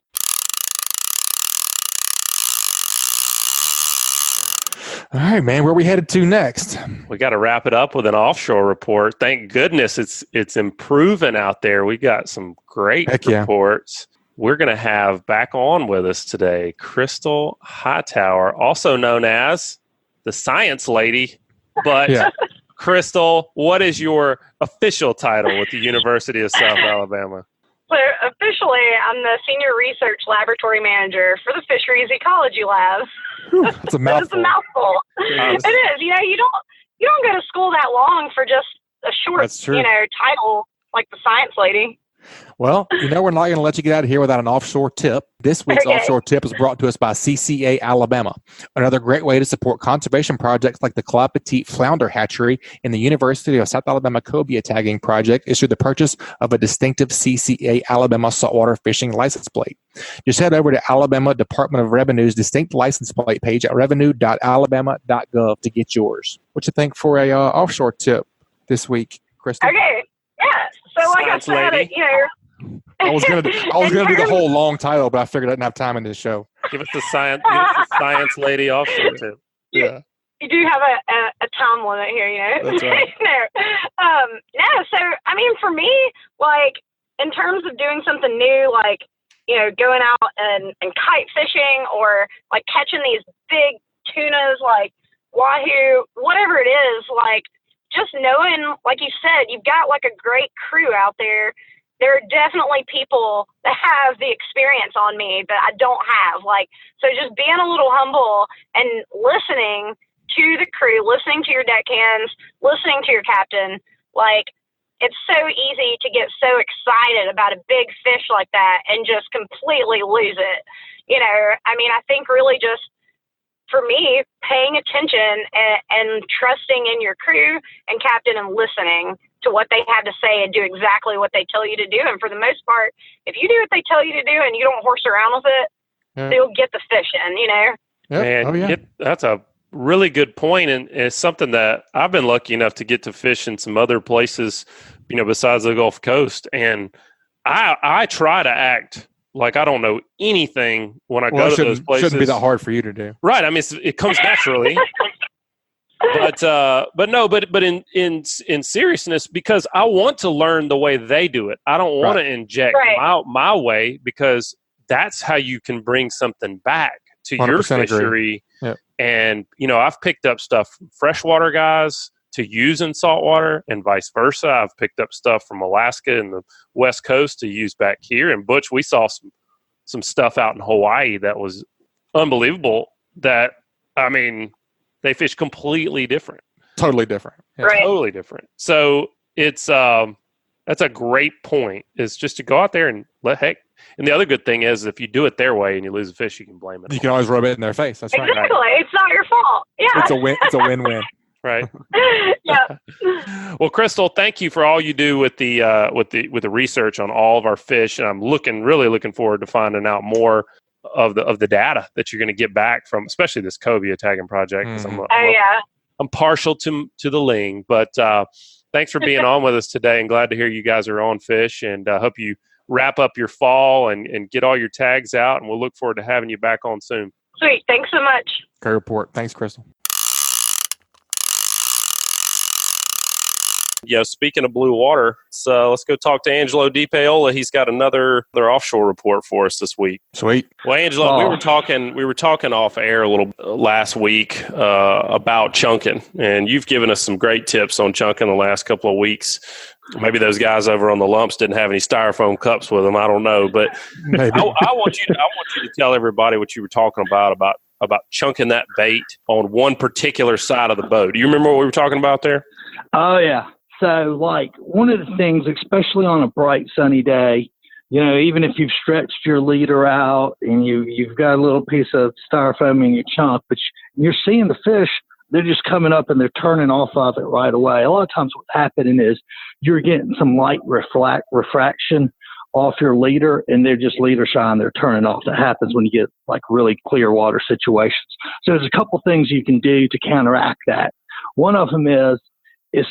All right, man. Where are we headed to next? We got to wrap it up with an offshore report. Thank goodness it's improving out there. We got some great reports. We're going to have back on with us today Crystal Hightower, also known as the Science Lady. But Crystal, what is your official title with the University of South Alabama? So officially, I'm the Senior Research Laboratory Manager for the Fisheries Ecology Lab. That's a mouthful. It's a mouthful. It is. You know, you don't go to school that long for just a short, title like the Science Lady. Well, we're not going to let you get out of here without an offshore tip. This week's offshore tip is brought to us by CCA Alabama. Another great way to support conservation projects like the Club Petite Flounder Hatchery and the University of South Alabama Cobia Tagging Project is through the purchase of a distinctive CCA Alabama saltwater fishing license plate. Just head over to Alabama Department of Revenue's distinct license plate page at revenue.alabama.gov to get yours. What you think for a offshore tip this week, Kristen? Okay, yeah. So like Science I said, lady. I was gonna do the whole long title, but I figured I didn't have time in this show. Give us the science lady offshore tip. Yeah. You do have a time limit here, That's right. So I mean, for me, like in terms of doing something new, like going out and kite fishing, or like catching these big tunas, like wahoo, whatever it is, like just knowing, like you said, you've got like a great crew out there. There are definitely people that have the experience on me that I don't have. Like, so just being a little humble and listening to the crew, listening to your deckhands, listening to your captain, like it's so easy to get so excited about a big fish like that and just completely lose it. I mean, I think really just for me, paying attention and trusting in your crew and captain and listening to what they have to say and do exactly what they tell you to do. And for the most part, if you do what they tell you to do and you don't horse around with it, they'll get the fish in, Yep. Man, that's a really good point, and it's something that I've been lucky enough to get to fish in some other places, besides the Gulf Coast. And I try to act like I don't know anything when I go to those places. Shouldn't be that hard for you to do. Right. I mean, it comes naturally. But in seriousness, because I want to learn the way they do it. I don't want to inject my way, because that's how you can bring something back to your fishery. Yep. And, I've picked up stuff from freshwater guys to use in saltwater and vice versa. I've picked up stuff from Alaska and the West Coast to use back here. And Butch, we saw some stuff out in Hawaii that was unbelievable that, they fish completely different. Totally different. Yeah. Right. Totally different. So it's that's a great point, is just to go out there and and the other good thing is, if you do it their way and you lose a fish, you can blame it. You can always rub it in their face. That's right. Exactly. It's not your fault. Yeah. It's a win-win. Right. Yeah. Well, Crystal, thank you for all you do with the research on all of our fish. And I'm really looking forward to finding out more of the data that you're going to get back from, especially this cobia tagging project. Mm-hmm. I'm partial to the ling, but thanks for being on with us today, and glad to hear you guys are on fish, and hope you wrap up your fall and get all your tags out, and we'll look forward to having you back on soon. Sweet. Thanks so much. Great report. Thanks, Crystal. Yeah, speaking of blue water, so let's go talk to Angelo DePaola. He's got another offshore report for us this week. Sweet. Well, Angelo, we were talking off air a little last week about chunking, and you've given us some great tips on chunking the last couple of weeks. Maybe those guys over on the lumps didn't have any styrofoam cups with them. I don't know, but I want you to tell everybody what you were talking about chunking that bait on one particular side of the boat. Do you remember what we were talking about there? Oh yeah. So, like, one of the things, especially on a bright, sunny day, even if you've stretched your leader out and you've got a little piece of styrofoam in your chunk, but you're seeing the fish, they're just coming up and they're turning off of it right away. A lot of times what's happening is you're getting some light refraction off your leader, and they're just leader shy and they're turning off. That happens when you get, like, really clear water situations. So there's a couple things you can do to counteract that. One of them is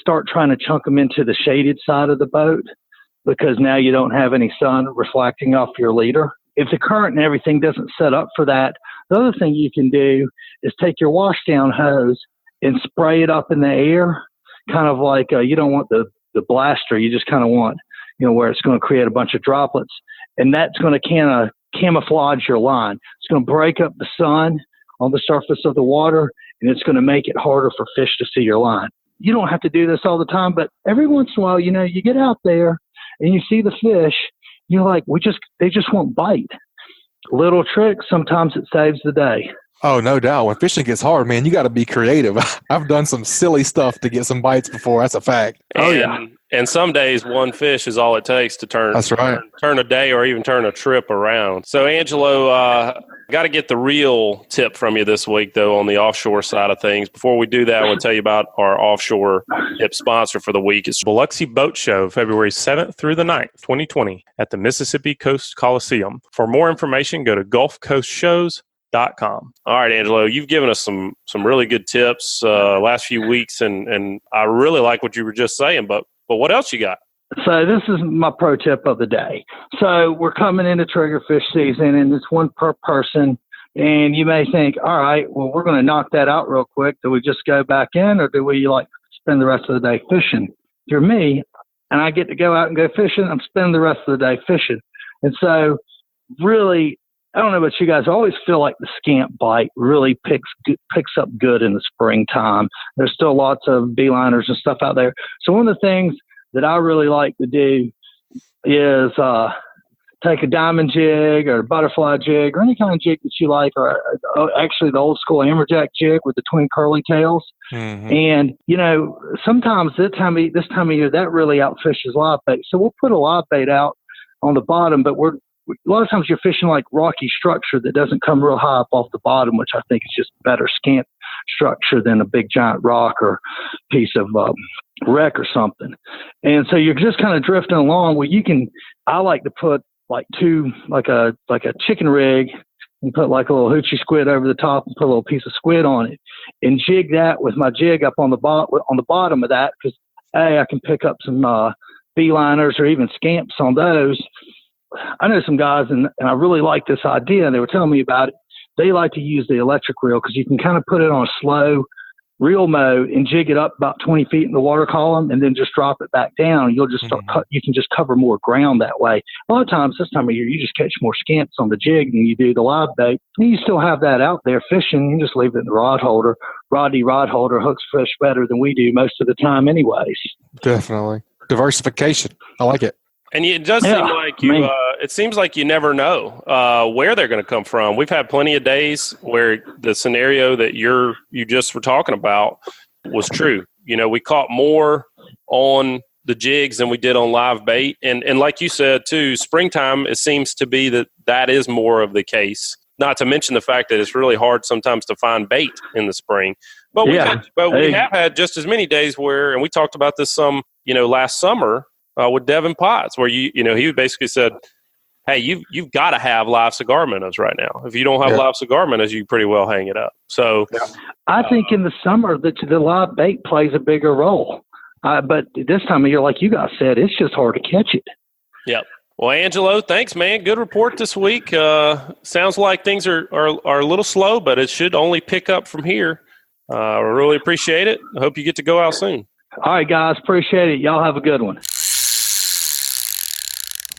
start trying to chunk them into the shaded side of the boat, because now you don't have any sun reflecting off your leader. If the current and everything doesn't set up for that, the other thing you can do is take your wash down hose and spray it up in the air, kind of like you don't want the blaster. You just kind of want, where it's going to create a bunch of droplets, and that's going to kind of camouflage your line. It's going to break up the sun on the surface of the water, and it's going to make it harder for fish to see your line. You don't have to do this all the time, but every once in a while, you get out there and you see the fish, you're like, they just won't bite. Little trick, sometimes it saves the day. Oh, no doubt. When fishing gets hard, man, you got to be creative. I've done some silly stuff to get some bites before. That's a fact. And some days one fish is all it takes to turn. That's right. Turn a day or even turn a trip around. So, Angelo, got to get the real tip from you this week, though, on the offshore side of things. Before we do that, I want to tell you about our offshore tip sponsor for the week. It's Biloxi Boat Show, February 7th through the 9th, 2020, at the Mississippi Coast Coliseum. For more information, go to GulfCoastShows.com. All right, Angelo, you've given us some really good tips last few weeks, and I really like what you were just saying, but what else you got? So this is my pro tip of the day. So we're coming into triggerfish season, and it's one per person, and you may think, all right, well, we're going to knock that out real quick. Do we just go back in, or do we spend the rest of the day fishing? If you're me, and I get to go out and go fishing, I'm spending the rest of the day fishing. And so really, I don't know about you guys, I always feel like the scamp bite really picks up good in the springtime. There's still lots of beeliners and stuff out there. So one of the things that I really like to do is take a diamond jig or a butterfly jig or any kind of jig that you like, or actually the old school amberjack jig with the twin curly tails. Mm-hmm. And, sometimes this time of year, that really outfishes live bait. So we'll put a live bait out on the bottom, but a lot of times you're fishing like rocky structure that doesn't come real high up off the bottom, which I think is just better scamp structure than a big giant rock or piece of wreck or something. And so you're just kind of drifting along. Well, I like to put like a chicken rig and put like a little hoochie squid over the top and put a little piece of squid on it and jig that with my jig up on the bottom of that, because I can pick up some beeliners or even scamps on those. I know some guys, and I really like this idea, and they were telling me about it. They like to use the electric reel because you can kind of put it on a slow reel mode and jig it up about 20 feet in the water column and then just drop it back down. You'll just you can just cover more ground that way. A lot of times this time of year, you just catch more scamps on the jig than you do the live bait. And you still have that out there fishing. You just leave it in the rod holder. Roddy rod holder hooks fish better than we do most of the time anyways. Definitely. Diversification. I like it. And it does seem like you. It seems like you never know where they're going to come from. We've had plenty of days where the scenario that you just were talking about was true. You know, we caught more on the jigs than we did on live bait, and like you said too, springtime. It seems to be that is more of the case. Not to mention the fact that it's really hard sometimes to find bait in the spring. But we have had just as many days where, and we talked about this some, last summer. With Devin Potts, where he basically said, "Hey, you've got to have live cigar minnows right now. If you don't have live cigar minnows, you pretty well hang it up." So, I think in the summer that the live bait plays a bigger role. But this time of year, like you guys said, it's just hard to catch it. Yep. Well, Angelo, thanks, man. Good report this week. Sounds like things are a little slow, but it should only pick up from here. I really appreciate it. I hope you get to go out soon. All right, guys. Appreciate it. Y'all have a good one.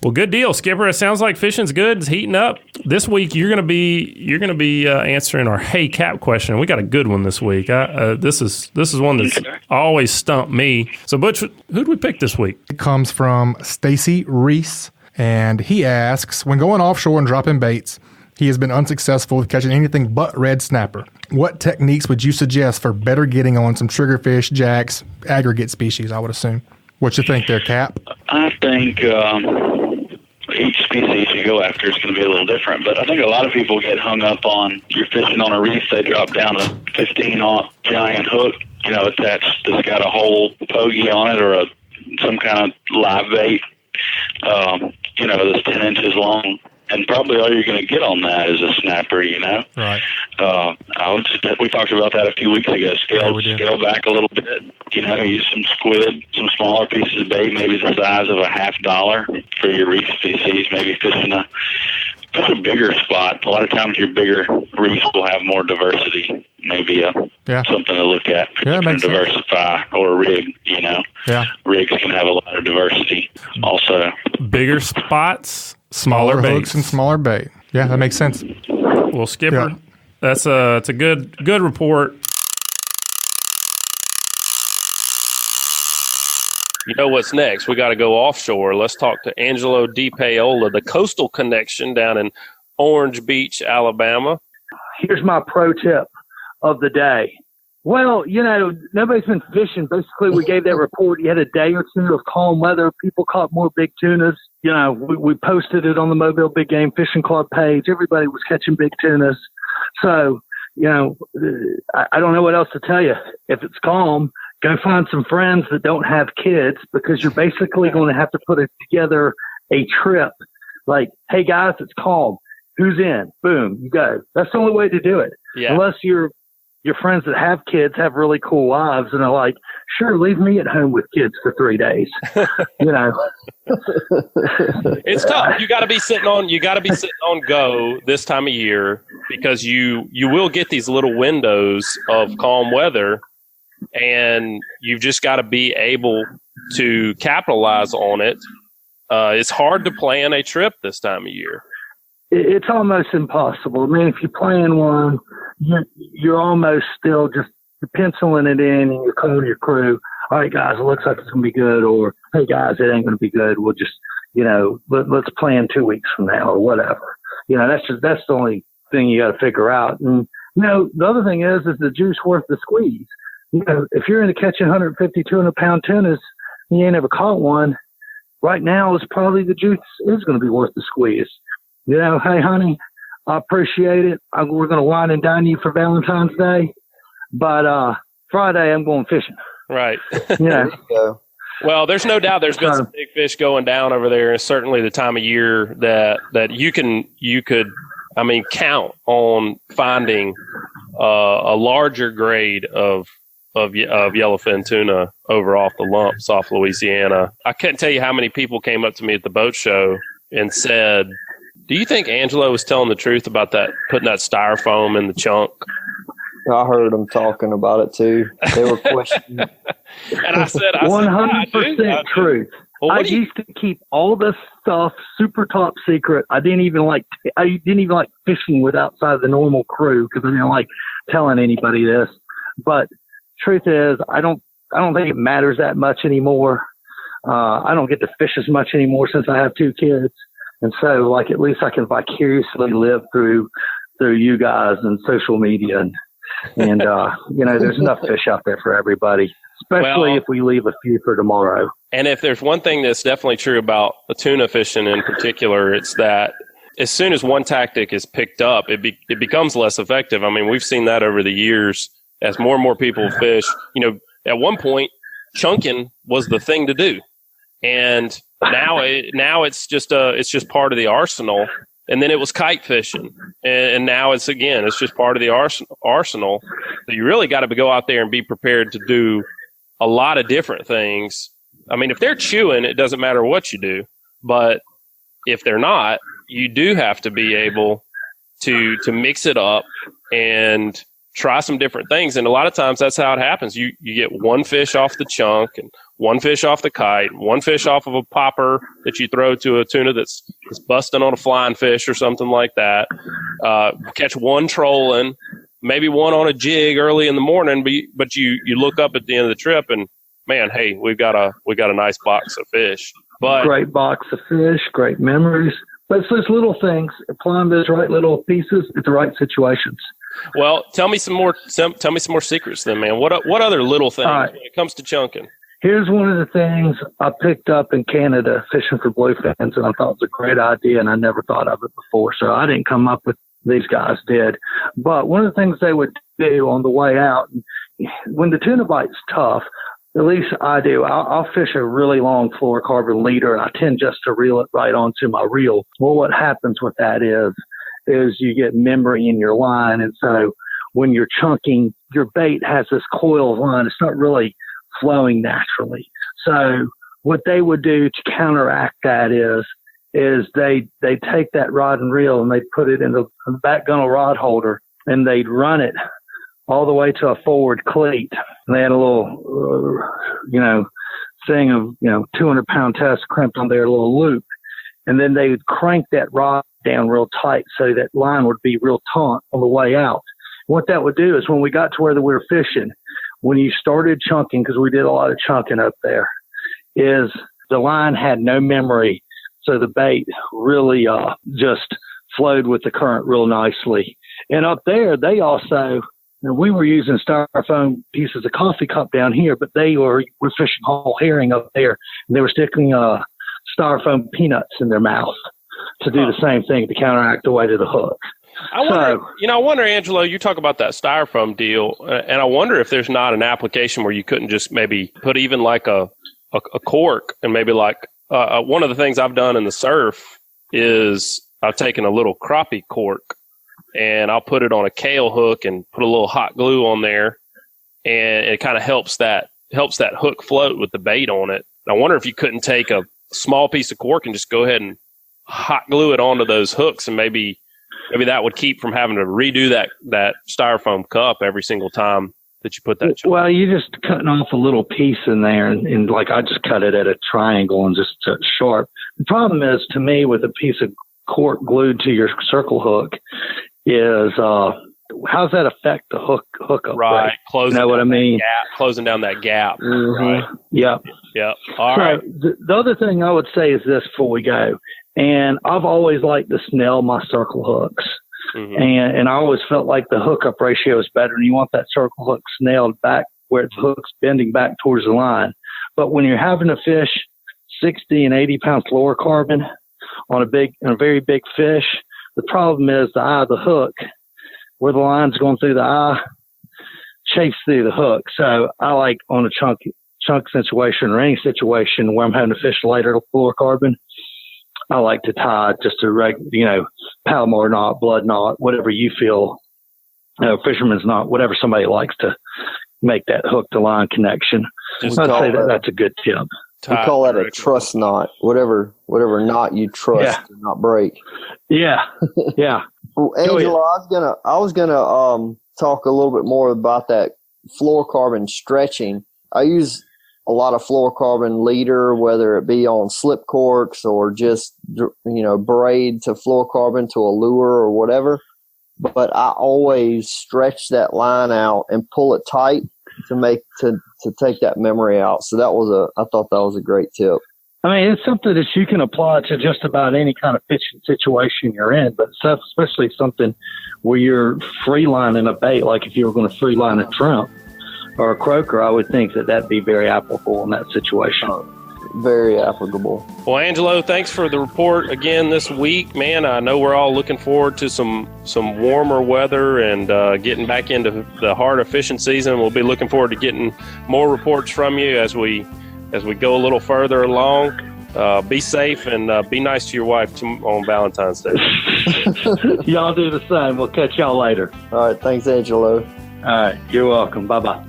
Well, good deal, Skipper. It sounds like fishing's good. It's heating up. This week, you're gonna be answering our "Hey Cap" question. We got a good one this week. This is one that's always stumped me. So, Butch, who'd we pick this week? It comes from Stacy Reese, and he asks, when going offshore and dropping baits, he has been unsuccessful with catching anything but red snapper. What techniques would you suggest for better getting on some triggerfish, jacks, aggregate species, I would assume? What you think there, Cap? I think each species you go after is going to be a little different, but I think a lot of people get hung up on, you're fishing on a reef, they drop down a 15-aught giant hook, attached that's got a whole pogey on it or some kind of live bait, that's 10 inches long. And probably all you're going to get on that is a snapper, Right. We talked about that a few weeks ago. Scale back a little bit. Use some squid, some smaller pieces of bait, maybe the size of $50 for your reef species. Maybe fishing a bigger spot. A lot of times your bigger reefs will have more diversity. Maybe something to look at. Yeah, to diversify, or a rig. Yeah. Rigs can have a lot of diversity. Also, bigger spots. Smaller hooks and smaller bait. Yeah, that makes sense. Well, Skipper, it's a good report. You know what's next? We got to go offshore. Let's talk to Angelo DePaola, the Coastal Connection down in Orange Beach, Alabama. Here's my pro tip of the day. Well, nobody's been fishing. Basically, we gave that report. You had a day or two of calm weather. People caught more big tunas. We posted it on the Mobile Big Game Fishing Club page. Everybody was catching big tunas. So, I don't know what else to tell you. If it's calm, go find some friends that don't have kids, because you're basically going to have to put together a trip. Like, hey, guys, it's calm. Who's in? Boom, you go. That's the only way to do it. Yeah. Unless your friends that have kids have really cool lives and are like, sure, leave me at home with kids for 3 days. It's tough. You got to be sitting on go this time of year, because you will get these little windows of calm weather, and you've just got to be able to capitalize on it. It's hard to plan a trip this time of year. It's almost impossible. I mean, if you plan one, you're almost still just penciling it in, and you're calling your crew. All right, guys, it looks like it's going to be good. Or, hey, guys, it ain't going to be good. We'll just, let's plan 2 weeks from now or whatever. That's the only thing you got to figure out. And, the other thing is the juice worth the squeeze. If you're into catching 150, 200-pound tunas and you ain't ever caught one, right now is probably the juice is going to be worth the squeeze. Hey, honey, I appreciate it. We're going to wine and dine you for Valentine's Day, but Friday I'm going fishing. Right. Yeah. Well, there's no doubt there's been some big fish going down over there. It's certainly the time of year that you could count on finding a larger grade of yellowfin tuna over off the lumps off Louisiana. I can't tell you how many people came up to me at the boat show and said, do you think Angelo was telling the truth about that, putting that styrofoam in the chunk? I heard them talking about it too. They were questioning. And I said, 100% truth. Well, I used to keep all this stuff super top secret. I didn't even like fishing with outside the normal crew because I didn't like telling anybody this. But truth is, I don't think it matters that much anymore. I don't get to fish as much anymore since I have 2 kids, and so like at least I can vicariously live through you guys and social media and there's enough fish out there for everybody. Especially if we leave a few for tomorrow. And if there's one thing that's definitely true about the tuna fishing in particular, it's that as soon as one tactic is picked up, it becomes less effective. I mean, we've seen that over the years as more and more people fish. At one point, chunking was the thing to do, and now it's just part of the arsenal. And then it was kite fishing, and now it's just part of the arsenal. So you really got to go out there and be prepared to do a lot of different things. I mean, if they're chewing, it doesn't matter what you do. But if they're not, you do have to be able to mix it up and try some different things. And a lot of times that's how it happens. You get one fish off the chunk and one fish off the kite, one fish off of a popper that you throw to a tuna that's busting on a flying fish or something like that. Catch one trolling, maybe one on a jig early in the morning, but you look up at the end of the trip and, man, hey, we got a nice box of fish. But great box of fish, great memories. But it's those little things, applying those right little pieces at the right situations. Well, tell me some more secrets then, man. What other little things when it comes to chunking? Here's one of the things I picked up in Canada fishing for bluefins, and I thought it was a great idea, and I never thought of it before. So I didn't come up with these guys did. But one of the things they would do on the way out, when the tuna bite's tough, at least I do, I'll fish a really long fluorocarbon leader, and I tend just to reel it right onto my reel. Well, what happens with that is you get memory in your line, and so when you're chunking, your bait has this coil of line. It's not really flowing naturally. So what they would do to counteract that is they take that rod and reel and they put it in the back gunnel rod holder, and they'd run it all the way to a forward cleat. And they had a little, thing of, 200-pound test crimped on their little loop. And then they would crank that rod down real tight so that line would be real taut on the way out. What that would do is when we got to where we were fishing, when you started chunking, because we did a lot of chunking up there, is the line had no memory. So the bait really just flowed with the current real nicely. And up there, they also, we were using styrofoam pieces of coffee cup down here, but they were fishing whole herring up there. And they were sticking styrofoam peanuts in their mouth to do the same thing to counteract the weight of the hook. I wonder, Angelo, you talk about that styrofoam deal, and I wonder if there's not an application where you couldn't just maybe put even like a cork, and maybe like one of the things I've done in the surf is I've taken a little crappie cork and I'll put it on a kale hook and put a little hot glue on there, and it kind of helps that hook float with the bait on it. I wonder if you couldn't take a small piece of cork and just go ahead and hot glue it onto those hooks, and maybe that would keep from having to redo that styrofoam cup every single time that you put that chunk. Well, you're just cutting off a little piece in there, and like I just cut it at a triangle and just sharp. The problem is, to me, with a piece of cork glued to your circle hook is how does that affect the hook up? Right. You know what I mean? Closing down that gap. Mm-hmm. Right. Yep. All right. The other thing I would say is this before we go, and I've always liked to snell my circle hooks. Mm-hmm. And I always felt like the hookup ratio is better, and you want that circle hook snelled back where the hook's bending back towards the line. But when you're having to fish 60 and 80 pound fluorocarbon on a very big fish, the problem is the eye of the hook, where the line's going through the eye, chafes through the hook. So I like on a chunk situation or any situation where I'm having to fish lighter fluorocarbon, I like to tie just a Palomar knot, blood knot, whatever you feel, fisherman's knot, whatever somebody likes to make that hook to line connection. I'd say that's a good tip. We call that a trust knot. Whatever knot you trust to not break. Yeah. Yeah. Well, Angelo, I was gonna talk a little bit more about that fluorocarbon stretching. I use a lot of fluorocarbon leader, whether it be on slip corks or just, braid to fluorocarbon to a lure or whatever. But I always stretch that line out and pull it tight to take that memory out. So I thought that was a great tip. I mean, it's something that you can apply to just about any kind of fishing situation you're in, but especially something where you're free lining a bait, like if you were going to free line a shrimp or a croaker, I would think that'd be very applicable in that situation. Very applicable. Well, Angelo, thanks for the report again this week, man. I know we're all looking forward to some warmer weather and getting back into the heart of fishing season. We'll be looking forward to getting more reports from you as we go a little further along. Be safe and be nice to your wife on Valentine's Day. Y'all do the same. We'll catch y'all later. All right. Thanks, Angelo. All right. You're welcome. Bye-bye.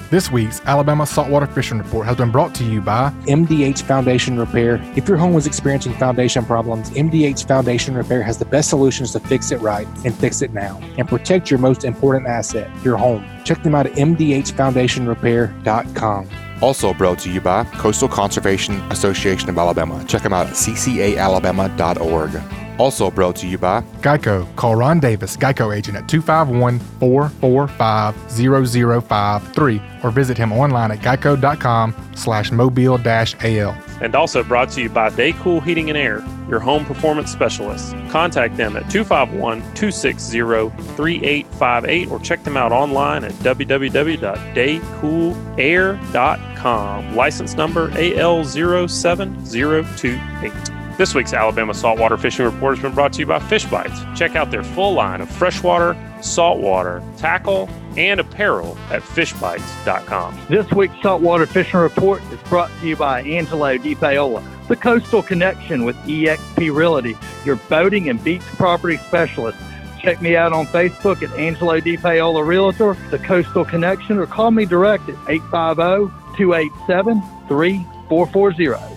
This week's Alabama Saltwater Fishing Report has been brought to you by MDH Foundation Repair. If your home was experiencing foundation problems, MDH Foundation Repair has the best solutions to fix it right and fix it now and protect your most important asset, your home. Check them out at mdhfoundationrepair.com. Also brought to you by Coastal Conservation Association of Alabama. Check them out at ccaalabama.org. Also brought to you by Geico. Call Ron Davis, Geico agent at 251-445-0053 or visit him online at geico.com/mobile-al. And also brought to you by Daycool Heating and Air, your home performance specialists. Contact them at 251-260-3858 or check them out online at www.daycoolair.com. License number AL07028. This week's Alabama Saltwater Fishing Report has been brought to you by Fishbites. Check out their full line of freshwater, saltwater, tackle, and apparel at fishbites.com. This week's Saltwater Fishing Report is brought to you by Angelo DePaola, the Coastal Connection with eXp Realty, your boating and beach property specialist. Check me out on Facebook at Angelo DePaola Realtor, the Coastal Connection, or call me direct at 850-287-3440.